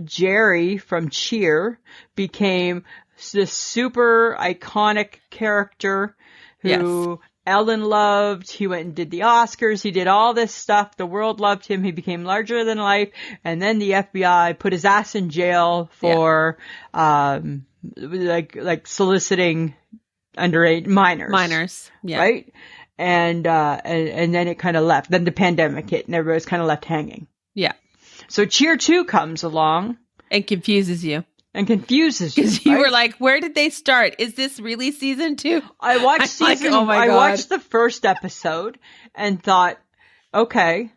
[SPEAKER 2] Jerry from Cheer became this super iconic character who Ellen loved. He went and did the Oscars. He did all this stuff. The world loved him. He became larger than life. And then the FBI put his ass in jail for like soliciting underage minors.
[SPEAKER 1] Yeah.
[SPEAKER 2] Right? And then it kind of left. Then the pandemic hit and everybody was kind of left hanging.
[SPEAKER 1] Yeah.
[SPEAKER 2] So Cheer 2 comes along.
[SPEAKER 1] And confuses you.
[SPEAKER 2] Because
[SPEAKER 1] you were like, where did they start? Is this really season 2?
[SPEAKER 2] I watched I watched the first episode and thought, okay.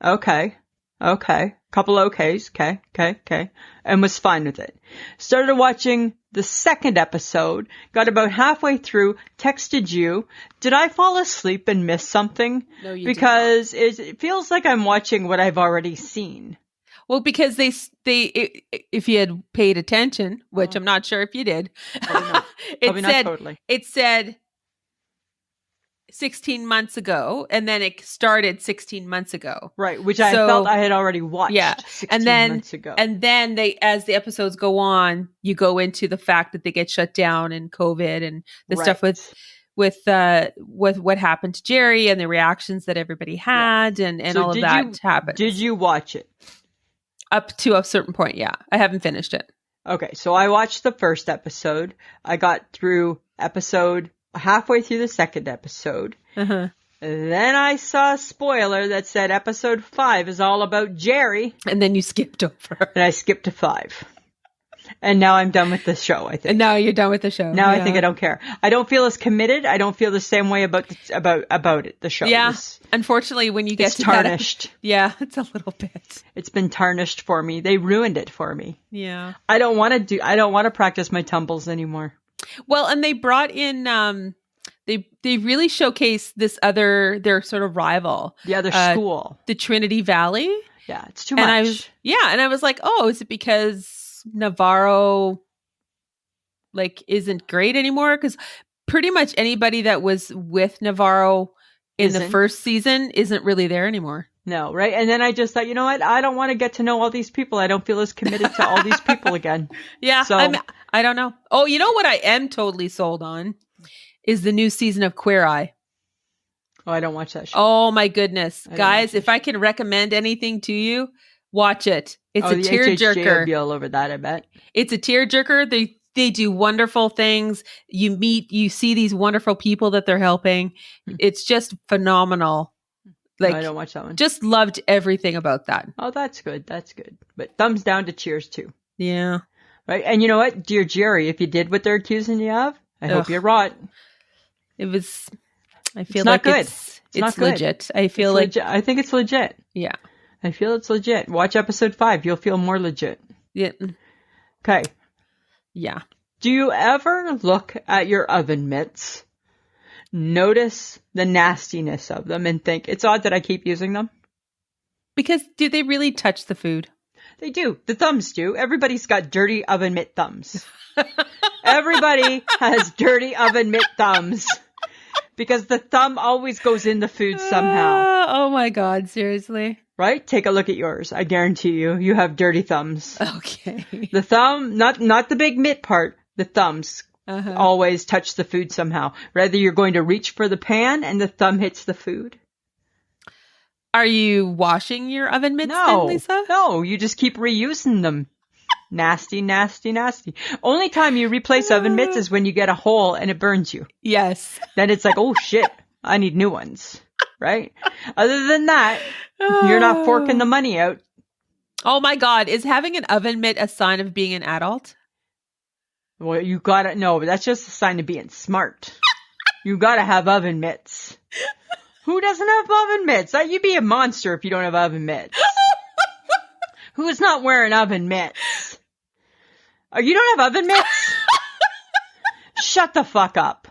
[SPEAKER 2] Couple okays. Okay. And was fine with it. Started watching the second episode, got about halfway through, texted you. Did I fall asleep and miss something?
[SPEAKER 1] No, you
[SPEAKER 2] because it feels like I'm watching what I've already seen.
[SPEAKER 1] Well, because they if you had paid attention, which I'm not sure if you did,
[SPEAKER 2] Probably not totally.
[SPEAKER 1] It said 16 months ago, and then it started 16 months ago.
[SPEAKER 2] Right, which I felt I had already watched 16 months ago.
[SPEAKER 1] And then as the episodes go on, you go into the fact that they get shut down and COVID and the stuff with what happened to Jerry and the reactions that everybody had and so all of that happened.
[SPEAKER 2] Did you watch it?
[SPEAKER 1] Up to a certain point, yeah. I haven't finished it.
[SPEAKER 2] Okay, so I watched the first episode. I got through halfway through the second episode. Uh-huh. Then I saw a spoiler that said episode 5 is all about Jerry.
[SPEAKER 1] And then you skipped over.
[SPEAKER 2] And I skipped to 5. And now I'm done with the show, I think.
[SPEAKER 1] And now you're done with the show.
[SPEAKER 2] Now I think I don't care. I don't feel as committed. I don't feel the same way about it, the show.
[SPEAKER 1] Yeah. Unfortunately, when you get
[SPEAKER 2] to tarnished.
[SPEAKER 1] Yeah, it's a little bit.
[SPEAKER 2] It's been tarnished for me. They ruined it for me.
[SPEAKER 1] Yeah.
[SPEAKER 2] I don't want to practice my tumbles anymore.
[SPEAKER 1] Well, and they brought in they really showcase their sort of rival.
[SPEAKER 2] The other school.
[SPEAKER 1] The Trinity Valley.
[SPEAKER 2] Yeah, it's too much.
[SPEAKER 1] And I was like, oh, is it because Navarro isn't great anymore? Because pretty much anybody that was with Navarro in the first season isn't really there anymore.
[SPEAKER 2] No, right? And then I just thought, you know what? I don't want to get to know all these people. I don't feel as committed to all these people again.
[SPEAKER 1] Yeah, so I don't know. Oh, you know what I am totally sold on is the new season of Queer Eye.
[SPEAKER 2] Oh, I don't watch that show.
[SPEAKER 1] Oh my goodness. Guys, if I can recommend anything to you, watch it. It's a tearjerker.
[SPEAKER 2] Will be all over that, I bet.
[SPEAKER 1] It's a tearjerker. They do wonderful things. You see these wonderful people that they're helping. It's just phenomenal.
[SPEAKER 2] No, I don't watch that one.
[SPEAKER 1] Just loved everything about that.
[SPEAKER 2] Oh, that's good. That's good. But thumbs down to Cheers too.
[SPEAKER 1] Yeah.
[SPEAKER 2] Right. And you know what? Dear Jerry, if you did what they're accusing you of, I hope you're right.
[SPEAKER 1] I feel like it's legit. I feel like
[SPEAKER 2] I think it's legit.
[SPEAKER 1] Yeah.
[SPEAKER 2] I feel it's legit. Watch episode 5. You'll feel more legit.
[SPEAKER 1] Yeah.
[SPEAKER 2] Okay.
[SPEAKER 1] Yeah.
[SPEAKER 2] Do you ever look at your oven mitts, notice the nastiness of them, and think, it's odd that I keep using them?
[SPEAKER 1] Because do they really touch the food?
[SPEAKER 2] They do. The thumbs do. Everybody's got dirty oven mitt thumbs. Everybody has dirty oven mitt thumbs. Because the thumb always goes in the food somehow.
[SPEAKER 1] Oh my God, seriously?
[SPEAKER 2] Right? Take a look at yours. I guarantee you have dirty thumbs.
[SPEAKER 1] Okay.
[SPEAKER 2] The thumb, not the big mitt part, the thumbs always touch the food somehow. Rather, you're going to reach for the pan and the thumb hits the food.
[SPEAKER 1] Are you washing your oven mitts then, Lisa?
[SPEAKER 2] No, you just keep reusing them. Nasty, nasty, nasty. Only time you replace oven mitts is when you get a hole and it burns you.
[SPEAKER 1] Yes.
[SPEAKER 2] Then it's like, oh shit, I need new ones. Right? Other than that, you're not forking the money out.
[SPEAKER 1] Oh my God. Is having an oven mitt a sign of being an adult?
[SPEAKER 2] Well, you gotta, no, that's just a sign of being smart. You gotta have oven mitts. Who doesn't have oven mitts? You'd be a monster if you don't have oven mitts. Who's not wearing oven mitts? Oh, you don't have oven mitts? Shut the fuck up.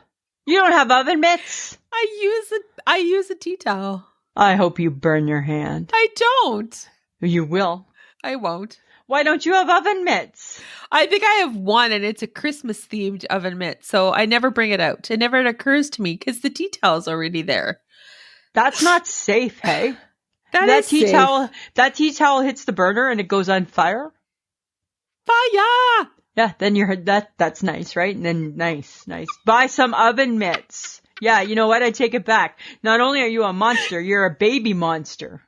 [SPEAKER 2] You don't have oven mitts?
[SPEAKER 1] I use a tea towel.
[SPEAKER 2] I hope you burn your hand.
[SPEAKER 1] I don't.
[SPEAKER 2] You will.
[SPEAKER 1] I won't.
[SPEAKER 2] Why don't you have oven mitts?
[SPEAKER 1] I think I have one, and it's a Christmas themed oven mitt, so I never bring it out. It never occurs to me because the tea towel's already there.
[SPEAKER 2] That's not safe, hey?
[SPEAKER 1] That tea
[SPEAKER 2] towel hits the burner and it goes on fire.
[SPEAKER 1] Fire!
[SPEAKER 2] Yeah, then that's nice, right? And then nice. Buy some oven mitts. Yeah, you know what? I take it back. Not only are you a monster, you're a baby monster.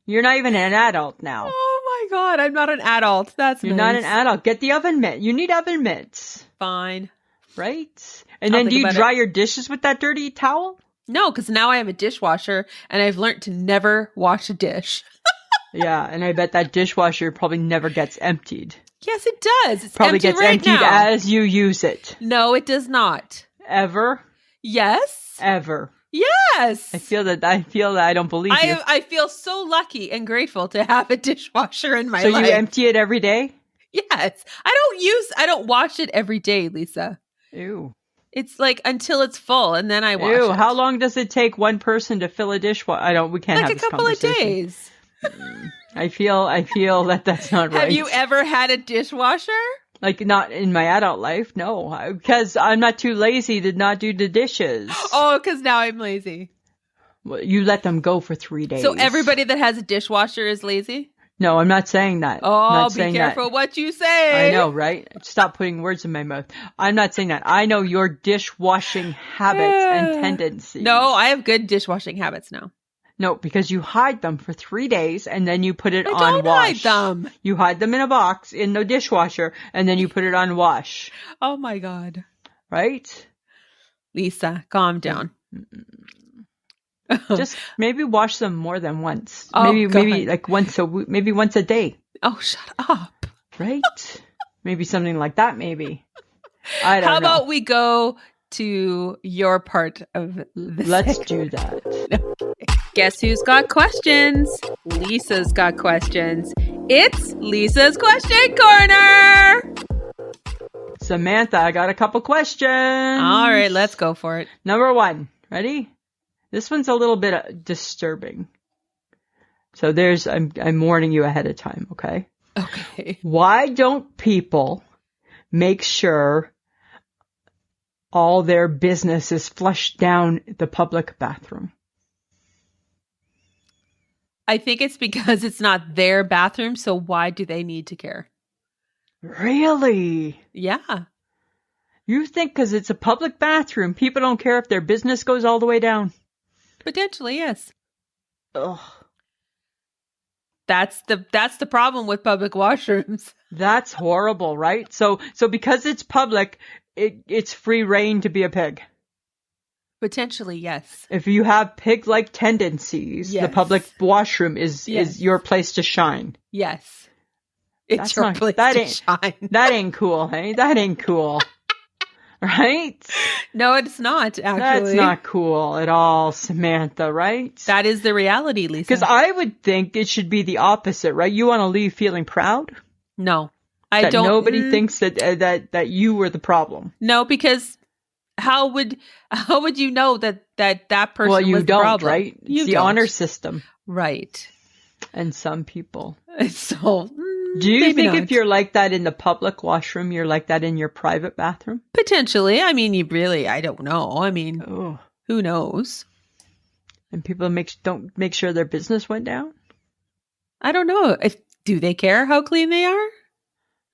[SPEAKER 2] You're not even an adult now.
[SPEAKER 1] Oh my God, I'm not an adult.
[SPEAKER 2] You're not an adult. Get the oven mitt. You need oven mitts.
[SPEAKER 1] Fine.
[SPEAKER 2] Right? And then do you dry your dishes with that dirty towel?
[SPEAKER 1] No, because now I have a dishwasher and I've learned to never wash a dish.
[SPEAKER 2] Yeah, and I bet that dishwasher probably never gets emptied.
[SPEAKER 1] Yes, it does. It's
[SPEAKER 2] probably gets emptied
[SPEAKER 1] now.
[SPEAKER 2] As you use it.
[SPEAKER 1] No, it does not.
[SPEAKER 2] Ever?
[SPEAKER 1] Yes.
[SPEAKER 2] Ever.
[SPEAKER 1] Yes.
[SPEAKER 2] I feel that I don't believe you.
[SPEAKER 1] I feel so lucky and grateful to have a dishwasher in my
[SPEAKER 2] life.
[SPEAKER 1] So
[SPEAKER 2] you empty it every day?
[SPEAKER 1] Yes. I don't wash it every day, Lisa.
[SPEAKER 2] Ew.
[SPEAKER 1] It's like until it's full, and then I wash it.
[SPEAKER 2] How long does it take one person to fill a dishwasher? We can't have this conversation.
[SPEAKER 1] Like a couple of days.
[SPEAKER 2] I feel that's not right.
[SPEAKER 1] Have you ever had a dishwasher?
[SPEAKER 2] Like, not in my adult life, no. Because I'm not too lazy to not do the dishes.
[SPEAKER 1] Oh, because now I'm lazy.
[SPEAKER 2] Well, you let them go for 3 days.
[SPEAKER 1] So everybody that has a dishwasher is lazy?
[SPEAKER 2] No, I'm not saying that.
[SPEAKER 1] Oh, be careful what you say.
[SPEAKER 2] I know, right? Stop putting words in my mouth. I'm not saying that. I know your dishwashing habits and tendencies.
[SPEAKER 1] No, I have good dishwashing habits now.
[SPEAKER 2] No, because you hide them for 3 days and then you put it on wash.
[SPEAKER 1] I don't hide them.
[SPEAKER 2] You hide them in a box in the dishwasher and then you put it on wash.
[SPEAKER 1] Oh my God.
[SPEAKER 2] Right?
[SPEAKER 1] Lisa, calm down.
[SPEAKER 2] Just maybe wash them more than once.
[SPEAKER 1] Oh,
[SPEAKER 2] maybe like once a day.
[SPEAKER 1] Oh, shut up.
[SPEAKER 2] Right? Maybe something like that, maybe. I don't know.
[SPEAKER 1] How about we go to your part of the
[SPEAKER 2] Let's do that.
[SPEAKER 1] Guess who's got questions? Lisa's got questions. It's Lisa's Question Corner.
[SPEAKER 2] Samantha, I got a couple questions.
[SPEAKER 1] All right, let's go for it.
[SPEAKER 2] Number 1. Ready? This one's a little bit disturbing. So I'm warning you ahead of time, okay?
[SPEAKER 1] Okay.
[SPEAKER 2] Why don't people make sure all their business is flushed down the public bathroom?
[SPEAKER 1] I think it's because it's not their bathroom, so why do they need to care?
[SPEAKER 2] Really?
[SPEAKER 1] Yeah.
[SPEAKER 2] You think because it's a public bathroom, people don't care if their business goes all the way down?
[SPEAKER 1] Potentially, yes.
[SPEAKER 2] Ugh.
[SPEAKER 1] That's the problem with public washrooms.
[SPEAKER 2] That's horrible, right? So because it's public, it's free reign to be a pig.
[SPEAKER 1] Potentially, yes.
[SPEAKER 2] If you have pig-like tendencies,
[SPEAKER 1] yes.
[SPEAKER 2] The public washroom is your place to shine.
[SPEAKER 1] Yes. It's your place to shine.
[SPEAKER 2] That ain't cool, hey? That ain't cool. Right?
[SPEAKER 1] No, it's not, actually.
[SPEAKER 2] That's not cool at all, Samantha, right?
[SPEAKER 1] That is the reality, Lisa.
[SPEAKER 2] Because I would think it should be the opposite, right? You want to leave feeling proud?
[SPEAKER 1] No. I don't.
[SPEAKER 2] Nobody thinks that you were the problem.
[SPEAKER 1] No, because how would you know that person was the problem?
[SPEAKER 2] Right? It's the honor system.
[SPEAKER 1] Right.
[SPEAKER 2] And some people.
[SPEAKER 1] So,
[SPEAKER 2] do you think if you're like that in the public washroom, you're like that in your private bathroom?
[SPEAKER 1] Potentially. I mean, I don't know. I mean, who knows?
[SPEAKER 2] And people don't make sure their business went down?
[SPEAKER 1] I don't know. Do they care how clean they are?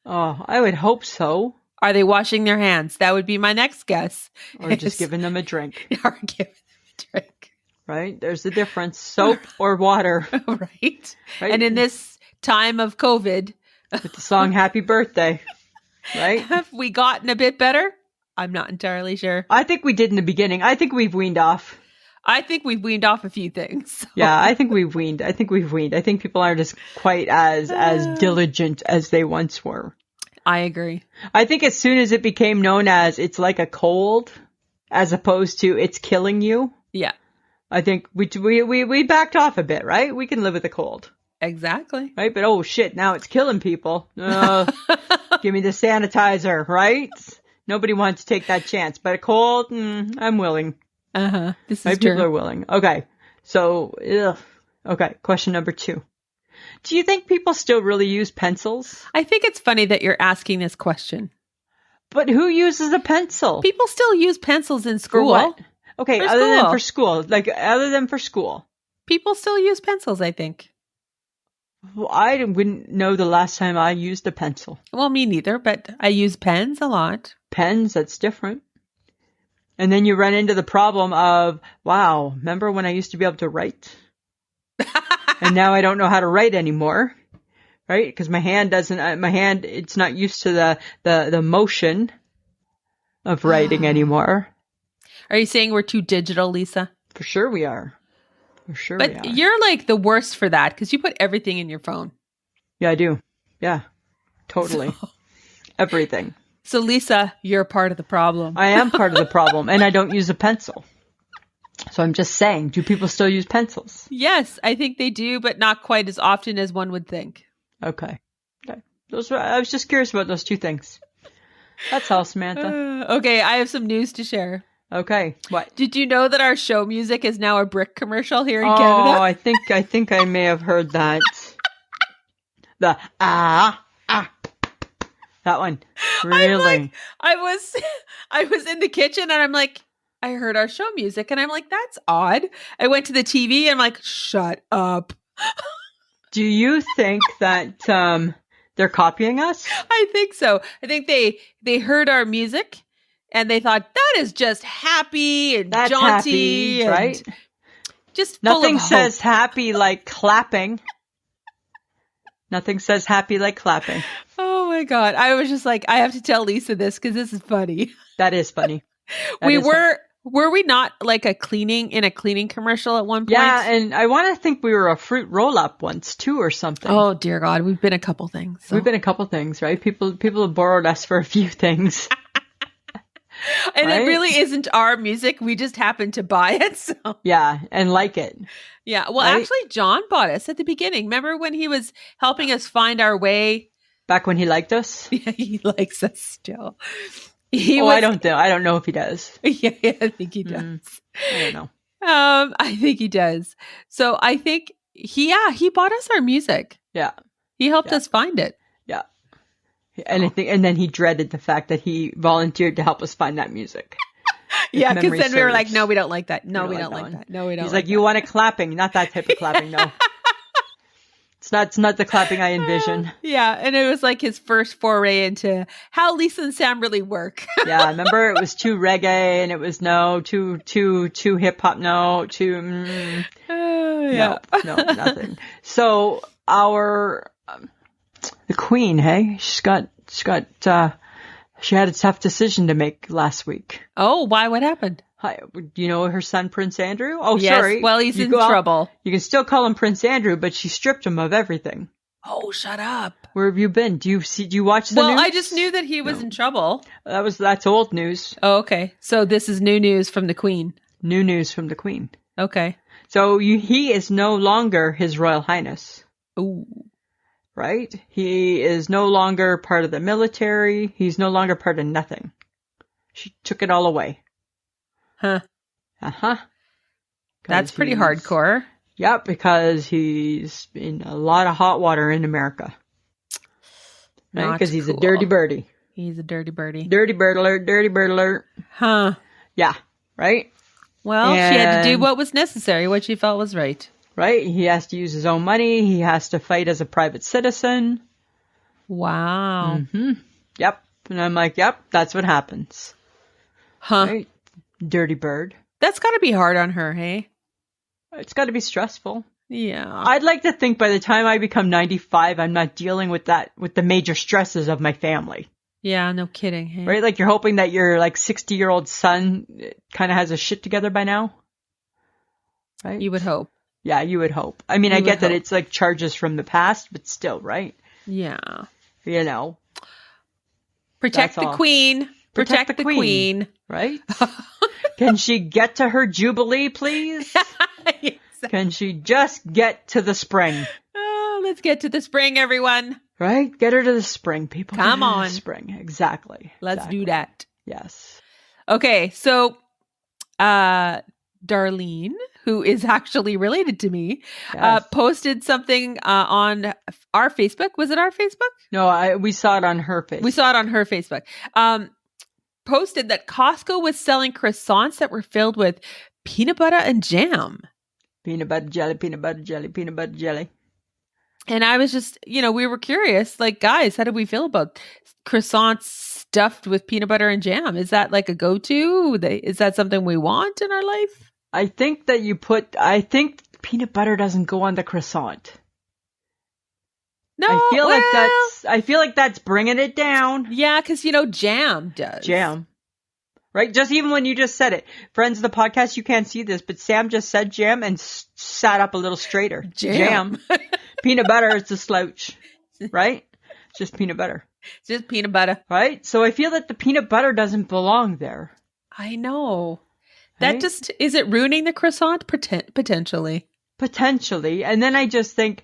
[SPEAKER 2] Oh, I would hope so.
[SPEAKER 1] Are they washing their hands? That would be my next guess.
[SPEAKER 2] Or just giving them a drink.
[SPEAKER 1] Or giving them a drink.
[SPEAKER 2] Right? There's the difference. Soap or water.
[SPEAKER 1] Right. And in this time of COVID.
[SPEAKER 2] With the song Happy Birthday. Right?
[SPEAKER 1] Have we gotten a bit better? I'm not entirely sure.
[SPEAKER 2] I think we did in the beginning. I think we've weaned off.
[SPEAKER 1] I think we've weaned off a few things. So.
[SPEAKER 2] Yeah, I think we've weaned. I think people aren't as quite as diligent as they once were.
[SPEAKER 1] I agree.
[SPEAKER 2] I think as soon as it became known as it's like a cold, as opposed to it's killing you.
[SPEAKER 1] Yeah.
[SPEAKER 2] I think we backed off a bit, right? We can live with a cold.
[SPEAKER 1] Exactly.
[SPEAKER 2] Right? But oh shit, now it's killing people. Give me the sanitizer, right? Nobody wants to take that chance. But a cold, I'm willing.
[SPEAKER 1] This is true.
[SPEAKER 2] People are willing. Okay. So, okay. Question number 2. Do you think people still really use pencils?
[SPEAKER 1] I think it's funny that you're asking this question.
[SPEAKER 2] But who uses a pencil?
[SPEAKER 1] People still use pencils in school.
[SPEAKER 2] For what? Okay, than for school. Like, other than for school.
[SPEAKER 1] People still use pencils, I think.
[SPEAKER 2] Well, I wouldn't know the last time I used a pencil.
[SPEAKER 1] Well, me neither, but I use pens a lot.
[SPEAKER 2] Pens, that's different. And then you run into the problem of, wow, remember when I used to be able to write? And now I don't know how to write anymore, right? Because my hand, it's not used to the motion of writing anymore.
[SPEAKER 1] Are you saying we're too digital, Lisa?
[SPEAKER 2] For sure we are.
[SPEAKER 1] But you're like the worst for that because you put everything in your phone.
[SPEAKER 2] Yeah, I do. Yeah, totally. So, everything.
[SPEAKER 1] So Lisa, you're part of the problem.
[SPEAKER 2] I am part of the problem and I don't use a pencil. So I'm just saying, do people still use pencils?
[SPEAKER 1] Yes, I think they do, but not quite as often as one would think.
[SPEAKER 2] Okay. I was just curious about those 2 things. That's all, Samantha.
[SPEAKER 1] Okay, I have some news to share.
[SPEAKER 2] Okay, what?
[SPEAKER 1] Did you know that our show music is now a brick commercial here in Canada?
[SPEAKER 2] Oh, I think I may have heard that. The that one. Really?
[SPEAKER 1] I was in the kitchen and I'm like, I heard our show music and I'm like, that's odd. I went to the TV and I'm like, shut up.
[SPEAKER 2] Do you think that they're copying us?
[SPEAKER 1] I think so. I think they heard our music and they thought that is just happy and
[SPEAKER 2] That's
[SPEAKER 1] jaunty,
[SPEAKER 2] happy, right?
[SPEAKER 1] And just
[SPEAKER 2] nothing
[SPEAKER 1] full of
[SPEAKER 2] says
[SPEAKER 1] hope.
[SPEAKER 2] Happy like clapping. Nothing says happy like clapping.
[SPEAKER 1] Oh my God! I was just like, I have to tell Lisa this because this is funny.
[SPEAKER 2] That is funny.
[SPEAKER 1] Were we not like in a cleaning commercial at one point?
[SPEAKER 2] Yeah, and I want to think we were a fruit roll-up once too or something.
[SPEAKER 1] Oh dear God, we've been a couple things. So.
[SPEAKER 2] We've been a couple things, right? People have borrowed us for a few things.
[SPEAKER 1] And right? It really isn't our music. We just happen to buy it. So.
[SPEAKER 2] Yeah, and like it.
[SPEAKER 1] Yeah, well, right? Actually, John bought us at the beginning. Remember when he was helping us find our way?
[SPEAKER 2] Back when he liked us?
[SPEAKER 1] Yeah, he likes us still.
[SPEAKER 2] I don't know if he does.
[SPEAKER 1] Yeah, I think he does.
[SPEAKER 2] I don't know.
[SPEAKER 1] I think he does. So I think he bought us our music.
[SPEAKER 2] Yeah.
[SPEAKER 1] He helped us find it.
[SPEAKER 2] Yeah. And and then he dreaded the fact that he volunteered to help us find that music.
[SPEAKER 1] Yeah, because then we were like, no, we don't like that. No, we don't like that. No, we don't.
[SPEAKER 2] He's like, you want it clapping, not that type of clapping, no. It's not the clapping I envision.
[SPEAKER 1] Yeah, and it was like his first foray into how Lisa and Sam really work.
[SPEAKER 2] Yeah, remember it was too reggae and it was too hip hop, yeah. No, nothing. So the Queen, hey, she had a tough decision to make last week.
[SPEAKER 1] Oh, why? What happened?
[SPEAKER 2] Do you know her son, Prince Andrew? Oh,
[SPEAKER 1] yes,
[SPEAKER 2] sorry.
[SPEAKER 1] Well, he's in trouble.
[SPEAKER 2] You can still call him Prince Andrew, but she stripped him of everything.
[SPEAKER 1] Oh, shut up.
[SPEAKER 2] Where have you been? Do you watch the news?
[SPEAKER 1] Well, I just knew that he was in trouble.
[SPEAKER 2] That's old news.
[SPEAKER 1] Oh, okay. So this is new news from the Queen.
[SPEAKER 2] New news from the Queen.
[SPEAKER 1] Okay.
[SPEAKER 2] So he is no longer His Royal Highness.
[SPEAKER 1] Ooh.
[SPEAKER 2] Right? He is no longer part of the military. He's no longer part of nothing. She took it all away.
[SPEAKER 1] Huh.
[SPEAKER 2] Uh-huh.
[SPEAKER 1] That's pretty hardcore.
[SPEAKER 2] Yep, because he's in a lot of hot water in America. Right? Because he's a dirty birdie.
[SPEAKER 1] He's a dirty birdie.
[SPEAKER 2] Dirty bird alert.
[SPEAKER 1] Huh.
[SPEAKER 2] Yeah, right?
[SPEAKER 1] Well, she had to do what was necessary, what she felt was right.
[SPEAKER 2] Right? He has to use his own money. He has to fight as a private citizen.
[SPEAKER 1] Wow.
[SPEAKER 2] Mm-hmm. Yep. And I'm like, yep, that's what happens.
[SPEAKER 1] Huh.
[SPEAKER 2] Right? Dirty bird.
[SPEAKER 1] That's got to be hard on her, hey?
[SPEAKER 2] It's got to be stressful.
[SPEAKER 1] Yeah.
[SPEAKER 2] I'd like to think by the time I become 95, I'm not dealing with the major stresses of my family.
[SPEAKER 1] Yeah, no kidding. Hey?
[SPEAKER 2] Right? Like you're hoping that your 60-year-old son kind of has his shit together by now. Right?
[SPEAKER 1] You would hope.
[SPEAKER 2] Yeah, you would hope. I mean, I get that it's like charges from the past, but still, right?
[SPEAKER 1] Yeah.
[SPEAKER 2] You know.
[SPEAKER 1] Protect the Queen. Protect the Queen.
[SPEAKER 2] Right? Can she get to her Jubilee, please? Yes. Can she just get to the spring?
[SPEAKER 1] Oh, let's get to the spring, everyone.
[SPEAKER 2] Right? Get her to the spring, people.
[SPEAKER 1] Come on.
[SPEAKER 2] Spring. Exactly.
[SPEAKER 1] Let's do that.
[SPEAKER 2] Yes.
[SPEAKER 1] Okay, so Darlene, who is actually related to me, posted something on our Facebook. Was it our Facebook?
[SPEAKER 2] No, we saw it on her Facebook.
[SPEAKER 1] We saw it on her Facebook. Posted that Costco was selling croissants that were filled with peanut butter and jam.
[SPEAKER 2] Peanut butter jelly, peanut butter jelly, peanut butter jelly.
[SPEAKER 1] And I was just, we were curious, like, guys, how do we feel about croissants stuffed with peanut butter and jam? Is that like a go-to? Is that something we want in our life?
[SPEAKER 2] I think peanut butter doesn't go on the croissant.
[SPEAKER 1] No,
[SPEAKER 2] I feel like that's bringing it down.
[SPEAKER 1] Yeah, because jam does.
[SPEAKER 2] Jam, right? Just even when you just said it, friends of the podcast, you can't see this, but Sam just said jam and sat up a little straighter. Jam. Peanut butter is a slouch, right? It's just peanut butter.
[SPEAKER 1] It's just peanut butter,
[SPEAKER 2] right? So I feel that the peanut butter doesn't belong there.
[SPEAKER 1] I know. That just is it ruining the croissant potentially? Potentially,
[SPEAKER 2] and then I just think.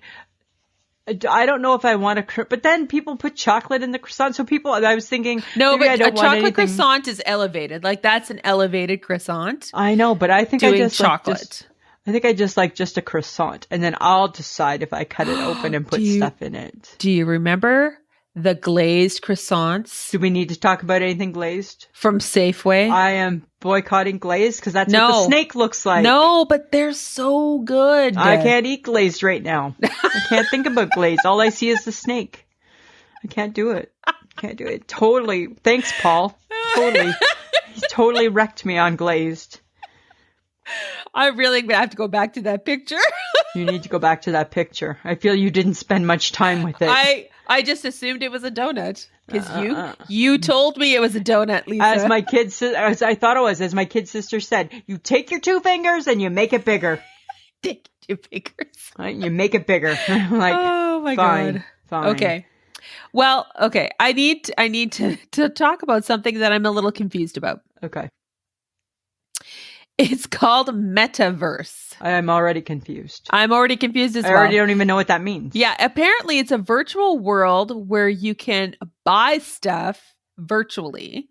[SPEAKER 2] I don't know if I want but then people put chocolate in the croissant. So I was thinking,
[SPEAKER 1] no, but a chocolate croissant is elevated. Like that's an elevated croissant.
[SPEAKER 2] I know, but I think
[SPEAKER 1] doing chocolate.
[SPEAKER 2] I think I just like just a croissant, and then I'll decide if I cut it open and put stuff in it.
[SPEAKER 1] Do you remember the glazed croissants.
[SPEAKER 2] Do we need to talk about anything glazed?
[SPEAKER 1] From Safeway?
[SPEAKER 2] I am boycotting glazed because that's what the snake looks like.
[SPEAKER 1] No, but they're so good.
[SPEAKER 2] I can't eat glazed right now. I can't think about glazed. All I see is the snake. I can't do it. Can't do it. Totally. Thanks, Paul. Totally. He totally wrecked me on glazed.
[SPEAKER 1] I'm really going to have to go back to that picture.
[SPEAKER 2] You need to go back to that picture. I feel you didn't spend much time with it.
[SPEAKER 1] I just assumed it was a donut because you told me it was a donut, Lisa.
[SPEAKER 2] As I thought it was, as my kid sister said, you take your 2 fingers and you make it bigger.
[SPEAKER 1] Take 2 fingers.
[SPEAKER 2] Right? You make it bigger. I'm like,
[SPEAKER 1] oh my God.
[SPEAKER 2] Fine.
[SPEAKER 1] Okay. Well, okay. I need to talk about something that I'm a little confused about.
[SPEAKER 2] Okay.
[SPEAKER 1] It's called Metaverse.
[SPEAKER 2] I'm already confused.
[SPEAKER 1] I'm already confused as well.
[SPEAKER 2] I already don't even know what that means.
[SPEAKER 1] Yeah, apparently it's a virtual world where you can buy stuff virtually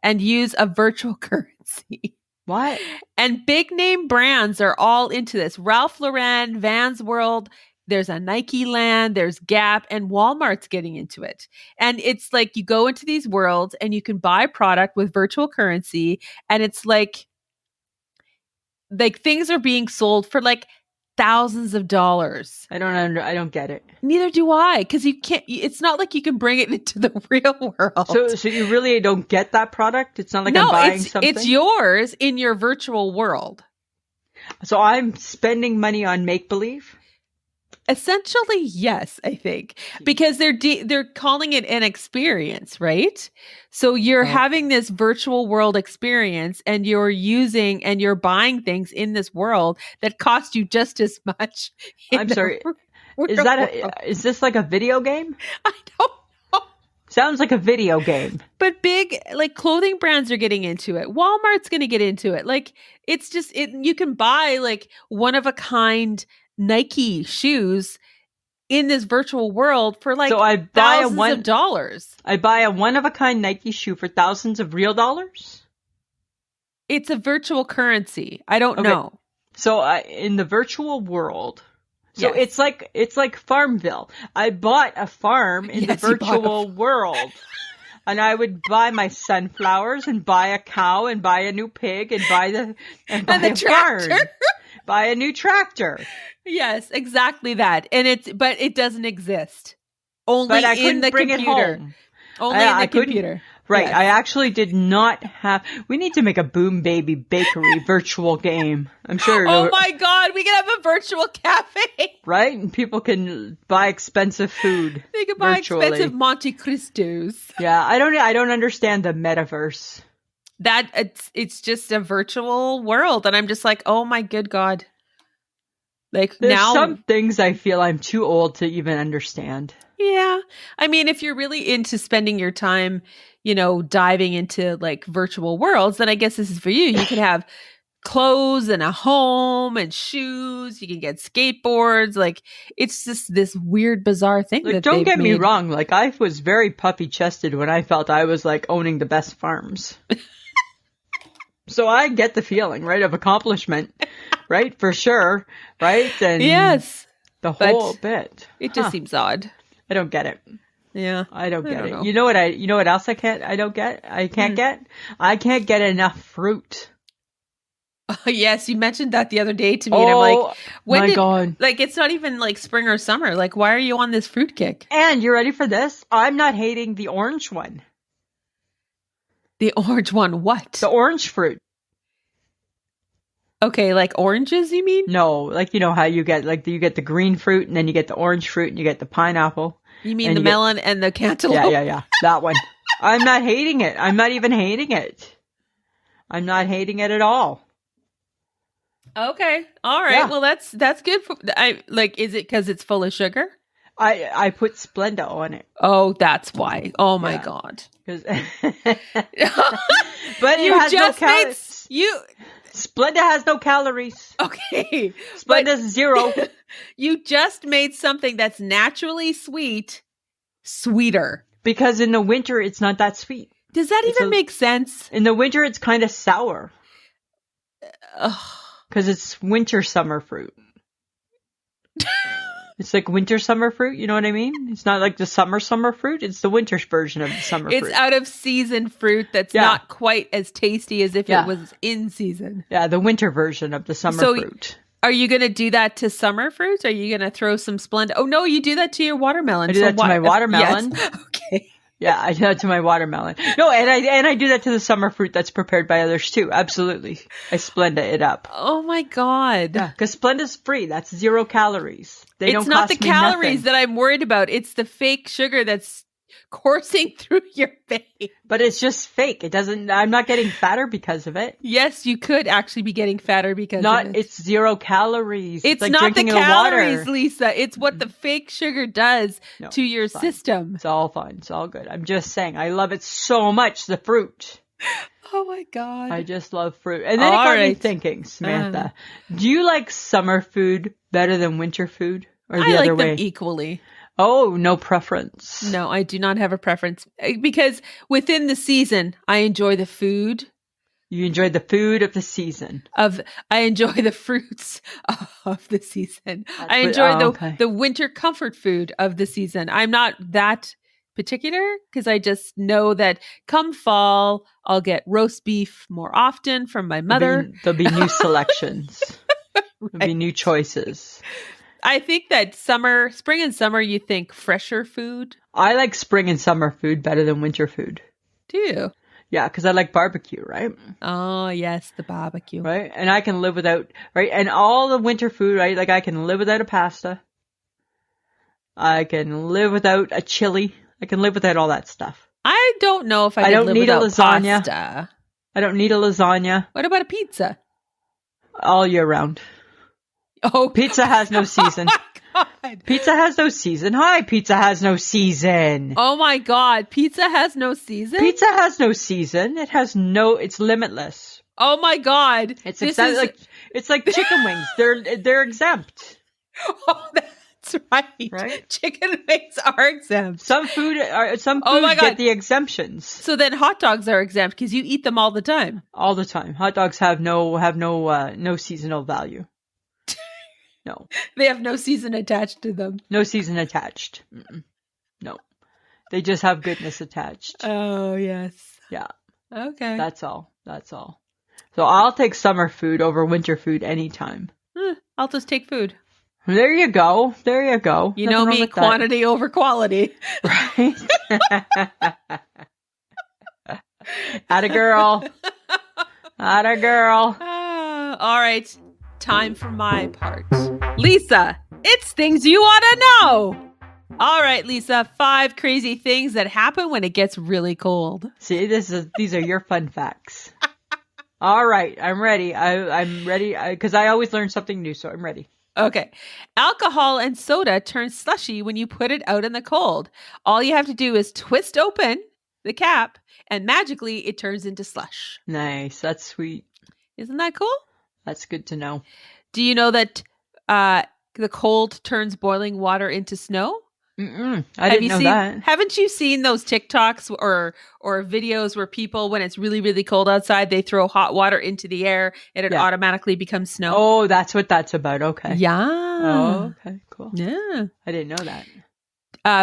[SPEAKER 1] and use a virtual currency.
[SPEAKER 2] What?
[SPEAKER 1] And big name brands are all into this. Ralph Lauren, Vans World, there's a Nike Land, there's Gap, and Walmart's getting into it. And it's like you go into these worlds and you can buy product with virtual currency, and it's like things are being sold for like thousands of dollars.
[SPEAKER 2] I don't get it.
[SPEAKER 1] Neither do I, because you can't. It's not like you can bring it into the real world.
[SPEAKER 2] So you really don't get that product? It's not like I'm buying something?
[SPEAKER 1] It's yours in your virtual world.
[SPEAKER 2] So I'm spending money on make-believe?
[SPEAKER 1] Essentially, yes, I think, because they're calling it an experience, right? So you're having this virtual world experience, and you're using and you're buying things in this world that cost you just as much.
[SPEAKER 2] I'm sorry. Is this like a video game?
[SPEAKER 1] I don't know.
[SPEAKER 2] Sounds like a video game.
[SPEAKER 1] But big like clothing brands are getting into it. Walmart's going to get into it. Like it's just you can buy like one of a kind Nike shoes in this virtual world for like thousands of dollars.
[SPEAKER 2] I buy a one-of-a-kind Nike shoe for thousands of real dollars?
[SPEAKER 1] It's a virtual currency. I don't know.
[SPEAKER 2] So in the virtual world, so
[SPEAKER 1] yes.
[SPEAKER 2] it's like Farmville. I bought a farm in the virtual world. And I would buy my sunflowers and buy a cow and buy a new pig and buy a
[SPEAKER 1] tractor.
[SPEAKER 2] barn. Buy a new tractor.
[SPEAKER 1] Yes, exactly that. And but it doesn't exist. Only in the computer. Only in the computer.
[SPEAKER 2] Right.
[SPEAKER 1] Yes.
[SPEAKER 2] I actually did not have. We need to make a Boom Baby Bakery virtual game. I'm sure.
[SPEAKER 1] Oh my God. We can have a virtual cafe.
[SPEAKER 2] Right? And people can buy expensive food.
[SPEAKER 1] They can buy expensive Monte Cristos.
[SPEAKER 2] Yeah. I don't understand the metaverse.
[SPEAKER 1] That it's just a virtual world. And I'm just like, oh my good God. Like
[SPEAKER 2] There's some things I feel I'm too old to even understand.
[SPEAKER 1] Yeah. I mean, if you're really into spending your time, diving into like virtual worlds, then I guess this is for you. You can have clothes and a home and shoes. You can get skateboards. Like it's just this weird, bizarre thing.
[SPEAKER 2] Like, don't get me wrong. Like I was very puffy chested when I felt I was like owning the best farms. So I get the feeling, right, of accomplishment, right, for sure, right? And
[SPEAKER 1] yes,
[SPEAKER 2] the whole bit.
[SPEAKER 1] It just seems odd.
[SPEAKER 2] I don't get it.
[SPEAKER 1] Yeah,
[SPEAKER 2] I don't get it. You know what else I don't get? I can't get enough fruit.
[SPEAKER 1] Oh, yes, you mentioned that the other day to me, and I'm like, God. Like it's not even like spring or summer. Like, why are you on this fruit kick?
[SPEAKER 2] And you ready for this? I'm not hating the orange one.
[SPEAKER 1] The orange one, what?
[SPEAKER 2] The orange fruit.
[SPEAKER 1] Okay, like oranges, you mean?
[SPEAKER 2] No, like how you get the green fruit and then you get the orange fruit and you get the pineapple.
[SPEAKER 1] You mean the melon and the cantaloupe?
[SPEAKER 2] Yeah. That one. I'm not hating it. I'm not even hating it. I'm not hating it at all.
[SPEAKER 1] Okay. All right. Yeah. Well, that's good. Is it because it's full of sugar?
[SPEAKER 2] I put Splenda on it.
[SPEAKER 1] Oh, that's why. Oh my God.
[SPEAKER 2] But it has no calories. Splenda has no calories.
[SPEAKER 1] Okay.
[SPEAKER 2] Splenda's 0.
[SPEAKER 1] You just made something that's naturally sweeter.
[SPEAKER 2] Because in the winter, it's not that sweet.
[SPEAKER 1] Does that even make sense?
[SPEAKER 2] In the winter, it's kind of sour. Because it's winter summer fruit. It's like winter summer fruit. You know what I mean? It's not like the summer fruit. It's the winter version of the summer fruit.
[SPEAKER 1] It's out of season fruit that's not quite as tasty as if it was in season.
[SPEAKER 2] Yeah, the winter version of the summer fruit.
[SPEAKER 1] Are you going to do that to summer fruits? Are you going to throw some Splenda? Oh, no, you do that to your watermelon.
[SPEAKER 2] I do that to my watermelon.
[SPEAKER 1] Yes. Okay.
[SPEAKER 2] Yeah, I do that to my watermelon. No, and I do that to the summer fruit that's prepared by others too. Absolutely. I Splenda it up.
[SPEAKER 1] Oh my God.
[SPEAKER 2] Yeah, because Splenda's free. That's 0 calories.
[SPEAKER 1] It's
[SPEAKER 2] don't
[SPEAKER 1] not
[SPEAKER 2] cost
[SPEAKER 1] the
[SPEAKER 2] me
[SPEAKER 1] calories
[SPEAKER 2] nothing.
[SPEAKER 1] that I'm worried about. It's the fake sugar that's coursing through your veins.
[SPEAKER 2] But it's just fake. I'm not getting fatter because of it.
[SPEAKER 1] Yes, you could actually be getting fatter because of it.
[SPEAKER 2] It's 0 calories.
[SPEAKER 1] It's
[SPEAKER 2] like
[SPEAKER 1] not the
[SPEAKER 2] drinking
[SPEAKER 1] calories,
[SPEAKER 2] water.
[SPEAKER 1] Lisa. It's what the fake sugar does to your system.
[SPEAKER 2] It's all fine. It's all good. I'm just saying, I love it so much, the fruit.
[SPEAKER 1] Oh my God.
[SPEAKER 2] I just love fruit. And then it got me thinking, Samantha, do you like summer food better than winter food? Or the other way?
[SPEAKER 1] I like them equally.
[SPEAKER 2] Oh, no preference.
[SPEAKER 1] No, I do not have a preference because within the season, I enjoy the food.
[SPEAKER 2] You enjoy the food of the season.
[SPEAKER 1] I enjoy the fruits of the season. I enjoy the winter comfort food of the season. I'm not that particular because I just know that come fall, I'll get roast beef more often from my mother.
[SPEAKER 2] There'll be new selections. There'll be new choices.
[SPEAKER 1] I think that spring and summer, you think fresher food.
[SPEAKER 2] I like spring and summer food better than winter food.
[SPEAKER 1] Do you?
[SPEAKER 2] Yeah, because I like barbecue, right?
[SPEAKER 1] Oh, yes, the barbecue.
[SPEAKER 2] Right? And I can live without, right? And all the winter food, right? Like I can live without a pasta. I can live without a chili. I can live without all that stuff.
[SPEAKER 1] I don't know if I don't need a lasagna. Pasta.
[SPEAKER 2] I don't need a lasagna.
[SPEAKER 1] What about a pizza?
[SPEAKER 2] All year round.
[SPEAKER 1] Oh,
[SPEAKER 2] pizza has no season.
[SPEAKER 1] Oh my God.
[SPEAKER 2] Pizza has no season. Hi, pizza has no season.
[SPEAKER 1] Oh my God, pizza has no season?
[SPEAKER 2] Pizza has no season. It's limitless.
[SPEAKER 1] Oh my God.
[SPEAKER 2] It's like chicken wings. They're exempt.
[SPEAKER 1] Oh, that's right. Chicken wings are exempt.
[SPEAKER 2] Some foods get the exemptions.
[SPEAKER 1] So then hot dogs are exempt because you eat them all the time.
[SPEAKER 2] All the time. Hot dogs have no seasonal value. No.
[SPEAKER 1] They have no season attached to them.
[SPEAKER 2] No season attached. Mm-mm. No. They just have goodness attached.
[SPEAKER 1] Oh, yes.
[SPEAKER 2] Yeah.
[SPEAKER 1] Okay.
[SPEAKER 2] That's all. So I'll take summer food over winter food anytime.
[SPEAKER 1] I'll just take food.
[SPEAKER 2] There you go.
[SPEAKER 1] You know me, quantity over quality.
[SPEAKER 2] Right? Atta girl.
[SPEAKER 1] All right. Time for my part. Lisa, it's things you want to know. All right, Lisa, 5 crazy things that happen when it gets really cold.
[SPEAKER 2] See, these are your fun facts. All right, I'm ready. I'm ready because I always learn something new, so I'm ready.
[SPEAKER 1] Okay. Alcohol and soda turn slushy when you put it out in the cold. All you have to do is twist open the cap and magically it turns into slush.
[SPEAKER 2] Nice. That's sweet.
[SPEAKER 1] Isn't that cool?
[SPEAKER 2] That's good to know.
[SPEAKER 1] Do you know that the cold turns boiling water into snow?
[SPEAKER 2] I didn't know that.
[SPEAKER 1] Haven't you seen those TikToks or videos where people, when it's really, really cold outside, they throw hot water into the air and it automatically becomes snow?
[SPEAKER 2] Oh, that's what that's about. Okay.
[SPEAKER 1] Yeah.
[SPEAKER 2] Oh, okay. Cool.
[SPEAKER 1] Yeah.
[SPEAKER 2] I didn't know that.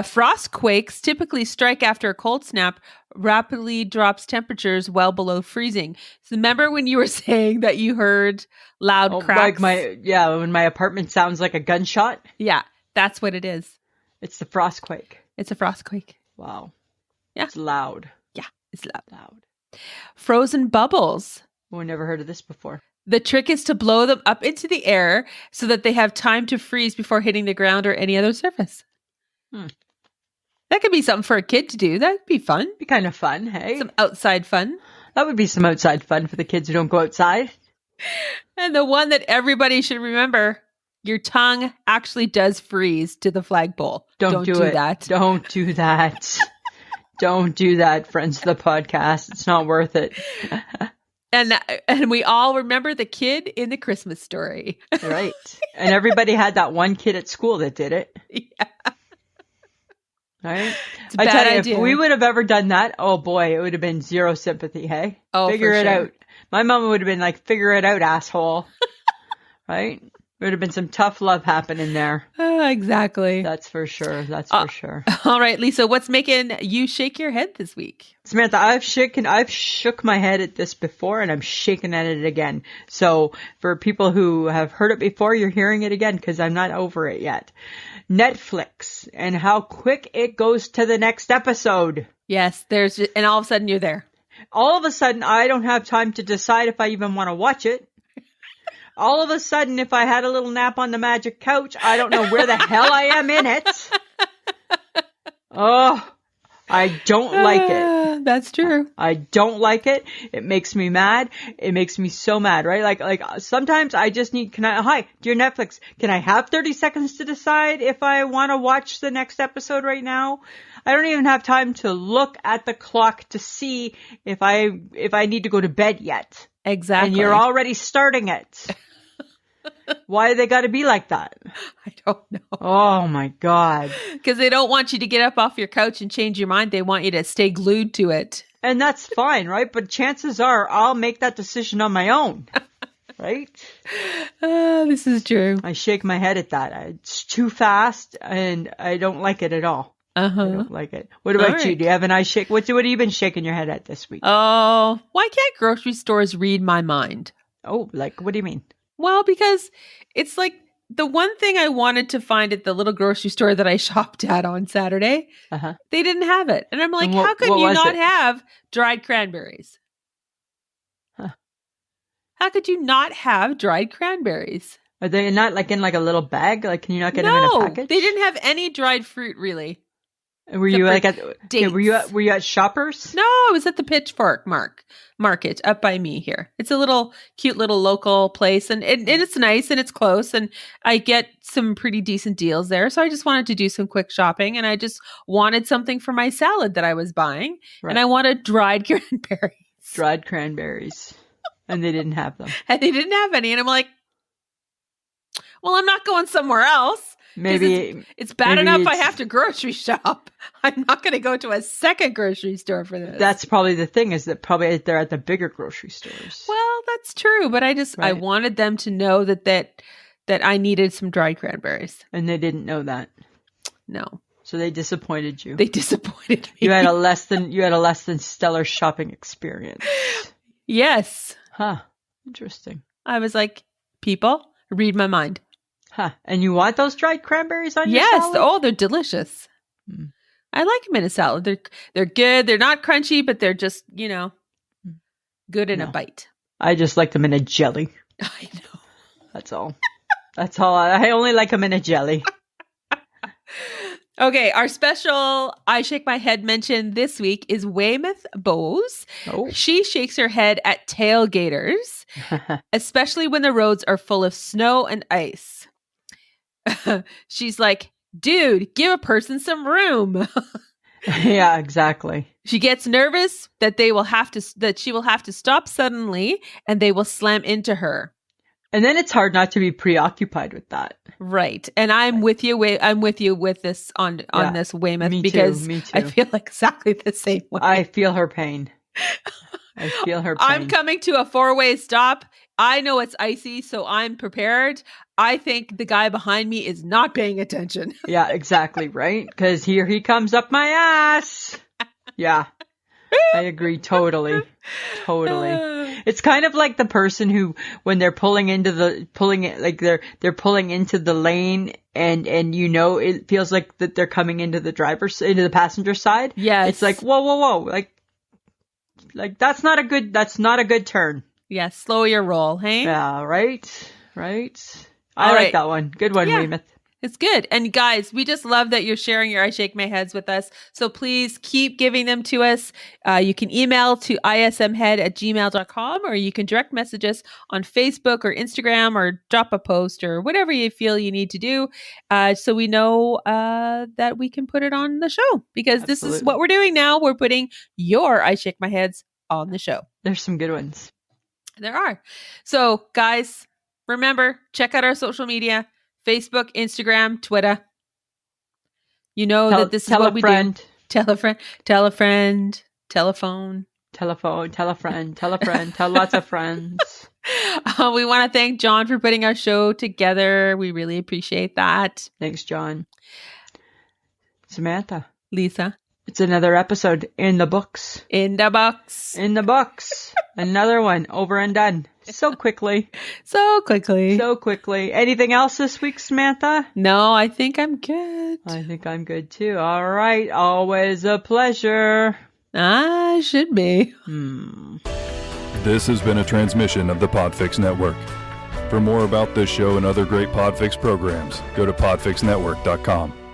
[SPEAKER 1] Frost quakes typically strike after a cold snap, rapidly drops temperatures well below freezing. So remember when you were saying that you heard loud cracks?
[SPEAKER 2] Like when my apartment sounds like a gunshot?
[SPEAKER 1] Yeah, that's what it is.
[SPEAKER 2] It's the frost quake.
[SPEAKER 1] It's a frost quake.
[SPEAKER 2] Wow.
[SPEAKER 1] Yeah.
[SPEAKER 2] It's loud.
[SPEAKER 1] Yeah, it's loud. Frozen bubbles.
[SPEAKER 2] Oh, I never heard of this before.
[SPEAKER 1] The trick is to blow them up into the air so that they have time to freeze before hitting the ground or any other surface. That could be something for a kid to do. That'd be fun.
[SPEAKER 2] Be kind of fun, hey?
[SPEAKER 1] Some outside fun.
[SPEAKER 2] That would be some outside fun for the kids who don't go outside.
[SPEAKER 1] And the one that everybody should remember, your tongue actually does freeze to the flagpole.
[SPEAKER 2] Don't do that. Don't do that. Don't do that, friends of the podcast. It's not worth it.
[SPEAKER 1] And we all remember the kid in the Christmas story.
[SPEAKER 2] Right. And everybody had that one kid at school that did it.
[SPEAKER 1] Yeah.
[SPEAKER 2] Right?
[SPEAKER 1] It's a bad idea.
[SPEAKER 2] If we would have ever done that, oh boy, it would have been zero sympathy, hey?
[SPEAKER 1] Oh,
[SPEAKER 2] figure it
[SPEAKER 1] sure.
[SPEAKER 2] out. My mom would have been like, figure it out, asshole. Right? Would have been some tough love happening there.
[SPEAKER 1] Exactly.
[SPEAKER 2] That's for sure. That's for sure.
[SPEAKER 1] All right, Lisa, what's making you shake your head this week?
[SPEAKER 2] Samantha, I've shook my head at this before, and I'm shaking at it again. So for people who have heard it before, you're hearing it again because I'm not over it yet. Netflix and how quick it goes to the next episode.
[SPEAKER 1] Yes, and all of a sudden you're there.
[SPEAKER 2] All of a sudden, I don't have time to decide if I even want to watch it. All of a sudden, if I had a little nap on the magic couch, I don't know where the hell I am in it. Oh, I don't like it.
[SPEAKER 1] That's true.
[SPEAKER 2] I don't like it. It makes me mad. It makes me so mad, right? Like sometimes I just need, hi, dear Netflix, can I have 30 seconds to decide if I want to watch the next episode right now? I don't even have time to look at the clock to see if I need to go to bed yet.
[SPEAKER 1] Exactly.
[SPEAKER 2] And you're already starting it. Why do they got to be like that?
[SPEAKER 1] I don't know.
[SPEAKER 2] Oh my God.
[SPEAKER 1] Because they don't want you to get up off your couch and change your mind. They want you to stay glued to it.
[SPEAKER 2] And that's fine, right? But chances are I'll make that decision on my own. Right?
[SPEAKER 1] This is true.
[SPEAKER 2] I shake my head at that. It's too fast and I don't like it at all. I don't like it. What about you? Do you have an eye shake? What have you been shaking your head at this week?
[SPEAKER 1] Oh, why can't grocery stores read my mind?
[SPEAKER 2] Oh, like, what do you mean?
[SPEAKER 1] Well, because it's like the one thing I wanted to find at the little grocery store that I shopped at on Saturday, they didn't have it. And I'm like, how could you not have dried cranberries? How could you not have dried cranberries?
[SPEAKER 2] Are they not like in like a little bag? Like, can you not get them in a package?
[SPEAKER 1] No, they didn't have any dried fruit really.
[SPEAKER 2] Were you like were you at Shoppers?
[SPEAKER 1] No, I was at the Pitchfork Market up by me here. It's a cute little local place and it's nice and it's close and I get some pretty decent deals there. So I just wanted to do some quick shopping and I just wanted something for my salad that I was buying and I wanted dried cranberries.
[SPEAKER 2] Dried cranberries. And they didn't have them.
[SPEAKER 1] And they didn't have any. And I'm like, well, I'm not going somewhere else.
[SPEAKER 2] Maybe
[SPEAKER 1] it's bad enough I have to grocery shop. I'm not going to go to a second grocery store for this.
[SPEAKER 2] That's probably the thing is that probably they're at the bigger grocery stores.
[SPEAKER 1] Well, that's true. But I wanted them to know that I needed some dried cranberries.
[SPEAKER 2] And they didn't know that.
[SPEAKER 1] No.
[SPEAKER 2] So they disappointed you.
[SPEAKER 1] They disappointed me.
[SPEAKER 2] You had a less than stellar shopping experience.
[SPEAKER 1] Yes.
[SPEAKER 2] Huh. Interesting.
[SPEAKER 1] I was like, people, read my mind.
[SPEAKER 2] Huh. And you want those dried cranberries on your salad?
[SPEAKER 1] Yes. Oh, they're delicious. I like them in a salad. They're good. They're not crunchy, but they're just, good in a bite.
[SPEAKER 2] I just like them in a jelly.
[SPEAKER 1] I know.
[SPEAKER 2] That's all. That's all. I only like them in a jelly.
[SPEAKER 1] Okay, our special I Shake My Head mention this week is Weymouth Bose. Oh. She shakes her head at tailgaters, especially when the roads are full of snow and ice. She's like, dude, give a person some room.
[SPEAKER 2] Yeah, exactly.
[SPEAKER 1] She gets nervous that she will have to stop suddenly and they will slam into her.
[SPEAKER 2] And then it's hard not to be preoccupied with that.
[SPEAKER 1] Right. And I'm with you. I'm with you with this on this, Weymouth, because me too. I feel exactly the same way.
[SPEAKER 2] I feel her pain.
[SPEAKER 1] I'm coming to a 4-way stop. I know it's icy, so I'm prepared. I think the guy behind me is not paying attention.
[SPEAKER 2] Yeah, exactly. Right. Because here he comes up my ass. Yeah. I agree. Totally. It's kind of like the person who, when they're pulling into the lane and it feels like that they're coming into the passenger side.
[SPEAKER 1] Yes.
[SPEAKER 2] It's like, whoa. Like that's not a good turn.
[SPEAKER 1] Yeah. Slow your roll. Hey.
[SPEAKER 2] Yeah. Right. I like that one. Good one, Weymouth.
[SPEAKER 1] It's good. And guys, we just love that you're sharing your I Shake My Heads with us. So please keep giving them to us. You can email to ismhead@gmail.com or you can direct message us on Facebook or Instagram or drop a post or whatever you feel you need to do. So we know that we can put it on the show because This is what we're doing now. We're putting your I Shake My Heads on the show.
[SPEAKER 2] There's some good ones.
[SPEAKER 1] There are. So guys, remember, check out our social media. Facebook, Instagram, Twitter. You know that this is what we do. Tell a friend. Telephone.
[SPEAKER 2] Tell a friend. Tell lots of friends.
[SPEAKER 1] We want to thank John for putting our show together. We really appreciate that.
[SPEAKER 2] Thanks, John. Samantha.
[SPEAKER 1] Lisa.
[SPEAKER 2] It's another episode in the books.
[SPEAKER 1] In the books.
[SPEAKER 2] In the books. Another one over and done. So quickly.
[SPEAKER 1] So quickly.
[SPEAKER 2] So quickly. Anything else this week, Samantha?
[SPEAKER 1] No, I think I'm good.
[SPEAKER 2] I think I'm good too. All right. Always a pleasure.
[SPEAKER 1] I should be.
[SPEAKER 3] This has been a transmission of the Podfix Network. For more about this show and other great Podfix programs, go to podfixnetwork.com.